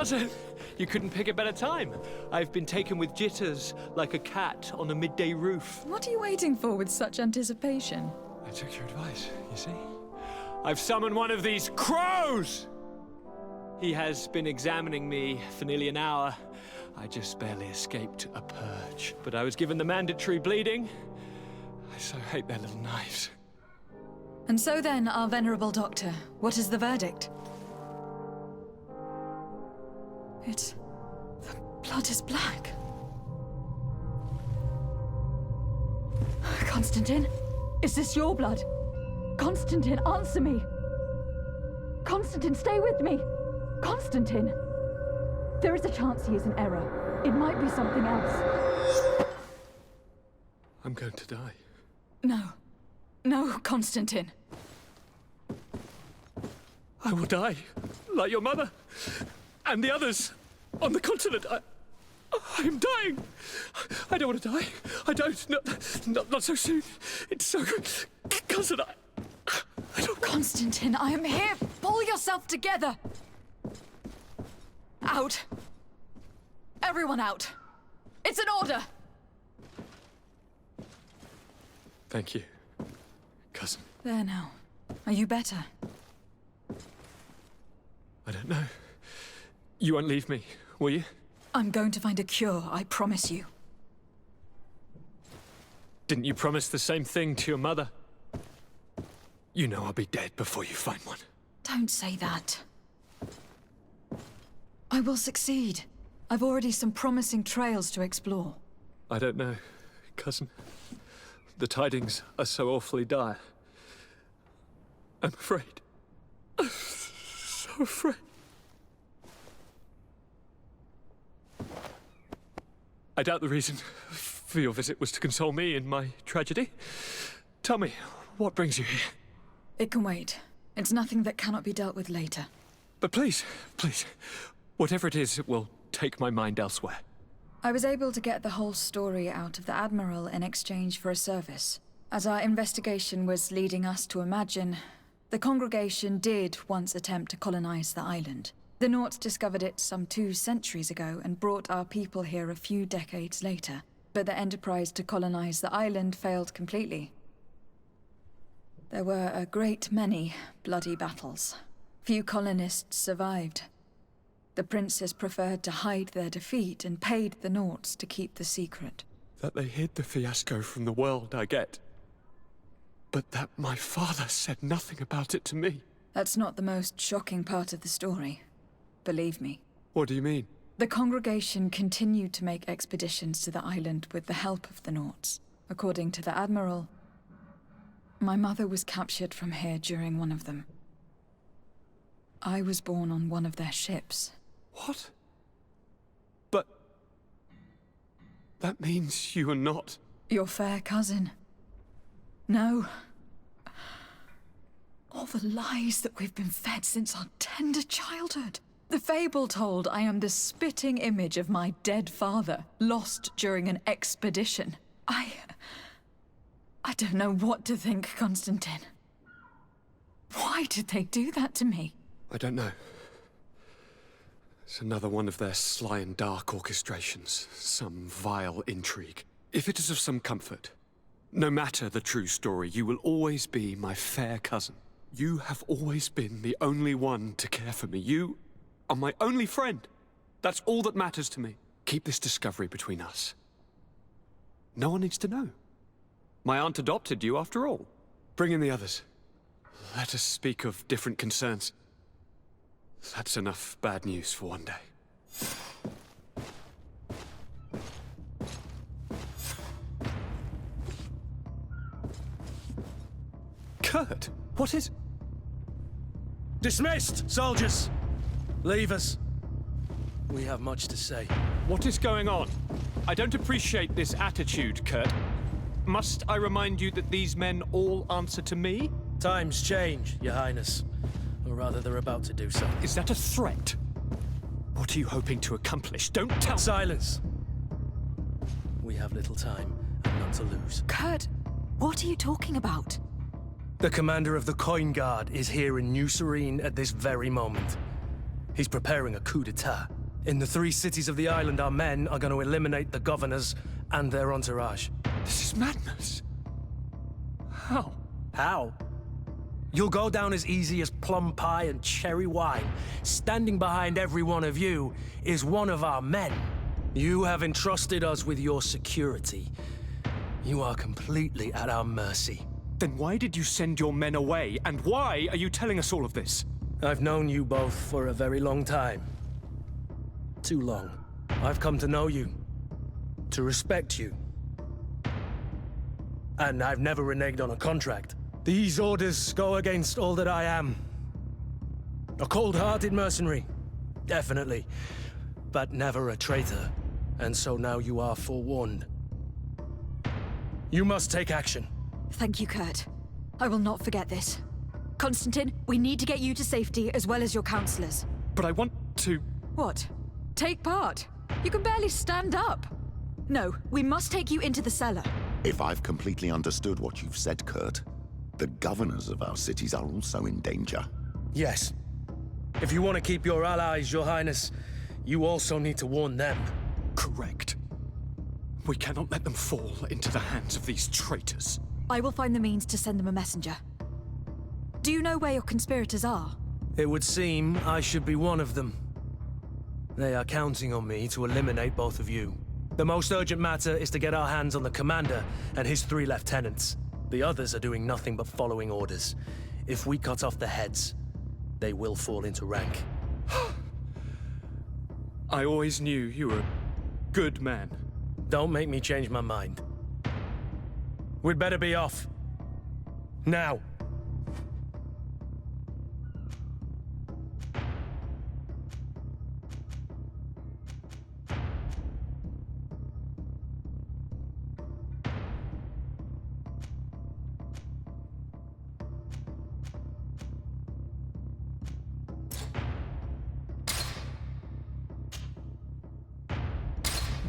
Cousin, you couldn't pick a better time. I've been taken with jitters like a cat on a midday roof. What are you waiting for with such anticipation? I took your advice, you see? I've summoned one of these crows! He has been examining me for nearly an hour. I just barely escaped a purge. But I was given the mandatory bleeding. I so hate their little knives. And so then, our venerable doctor, what is the verdict? The blood is black. Constantine, is this your blood? Constantine, answer me! Constantine, stay with me! Constantine! There is a chance he is in error. It might be something else. I'm going to die. No. No, Constantine. I will die, like your mother, and the others on the continent. I am dying. I don't want to die. I don't. Not so soon. It's so good. Cousin, I don't... Constantine, I am here. Pull yourself together. Out. Everyone out. It's an order. Thank you, cousin. There now. Are you better? I don't know. You won't leave me, will you? I'm going to find a cure, I promise you. Didn't you promise the same thing to your mother? You know I'll be dead before you find one. Don't say that. I will succeed. I've already some promising trails to explore. I don't know, cousin. The tidings are so awfully dire. I'm afraid. I'm so afraid. I doubt the reason for your visit was to console me in my tragedy. Tell me, what brings you here? It can wait. It's nothing that cannot be dealt with later. But please, whatever it is, it will take my mind elsewhere. I was able to get the whole story out of the Admiral in exchange for a service. As our investigation was leading us to imagine, the congregation did once attempt to colonize the island. The Nauts discovered it some 2 centuries ago and brought our people here a few decades later. But the enterprise to colonize the island failed completely. There were a great many bloody battles. Few colonists survived. The princes preferred to hide their defeat and paid the Nauts to keep the secret. That they hid the fiasco from the world, I get. But that my father said nothing about it to me. That's not the most shocking part of the story. Believe me. What do you mean? The congregation continued to make expeditions to the island with the help of the Nauts. According to the Admiral, my mother was captured from here during one of them. I was born on one of their ships. What? But... that means you are not... your fair cousin. No. All the lies that we've been fed since our tender childhood. The fable told I am the spitting image of my dead father, lost during an expedition. I don't know what to think, Constantine. Why did they do that to me? I don't know. It's another one of their sly and dark orchestrations. Some vile intrigue. If it is of some comfort, no matter the true story, you will always be my fair cousin. You have always been the only one to care for me. You are my only friend. That's all that matters to me. Keep this discovery between us. No one needs to know. My aunt adopted you after all. Bring in the others. Let us speak of different concerns. That's enough bad news for one day. Kurt, what is... Dismissed, soldiers! Leave us. We have much to say. What is going on? I don't appreciate this attitude, Kurt. Must I remind you that these men all answer to me? Times change, Your Highness. Or rather, they're about to do so. Is that a threat? What are you hoping to accomplish? Don't tell... Silence! We have little time, and none to lose. Kurt, what are you talking about? The commander of the Coin Guard is here in New Serene at this very moment. He's preparing a coup d'etat. In the 3 cities of the island, our men are going to eliminate the governors and their entourage. This is madness. How? How? You'll go down as easy as plum pie and cherry wine. Standing behind every one of you is one of our men. You have entrusted us with your security. You are completely at our mercy. Then why did you send your men away? And why are you telling us all of this? I've known you both for a very long time. Too long. I've come to know you. To respect you. And I've never reneged on a contract. These orders go against all that I am. A cold-hearted mercenary. Definitely. But never a traitor. And so now you are forewarned. You must take action. Thank you, Kurt. I will not forget this. Constantine, we need to get you to safety as well as your counselors. But I want to... What? Take part? You can barely stand up. No, we must take you into the cellar. If I've completely understood what you've said, Kurt, the governors of our cities are also in danger. Yes. If you want to keep your allies, Your Highness, you also need to warn them. Correct. We cannot let them fall into the hands of these traitors. I will find the means to send them a messenger. Do you know where your conspirators are? It would seem I should be one of them. They are counting on me to eliminate both of you. The most urgent matter is to get our hands on the commander and his 3 lieutenants. The others are doing nothing but following orders. If we cut off the heads, they will fall into rank. I always knew you were a good man. Don't make me change my mind. We'd better be off. Now.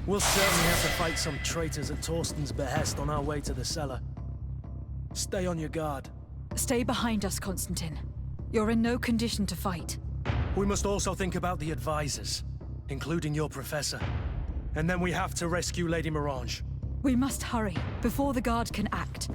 We'll certainly have to fight some traitors at Torsten's behest on our way to the cellar. Stay on your guard. Stay behind us, Constantine. You're in no condition to fight. We must also think about the advisors, including your professor. And then we have to rescue Lady Morange. We must hurry, before the guard can act.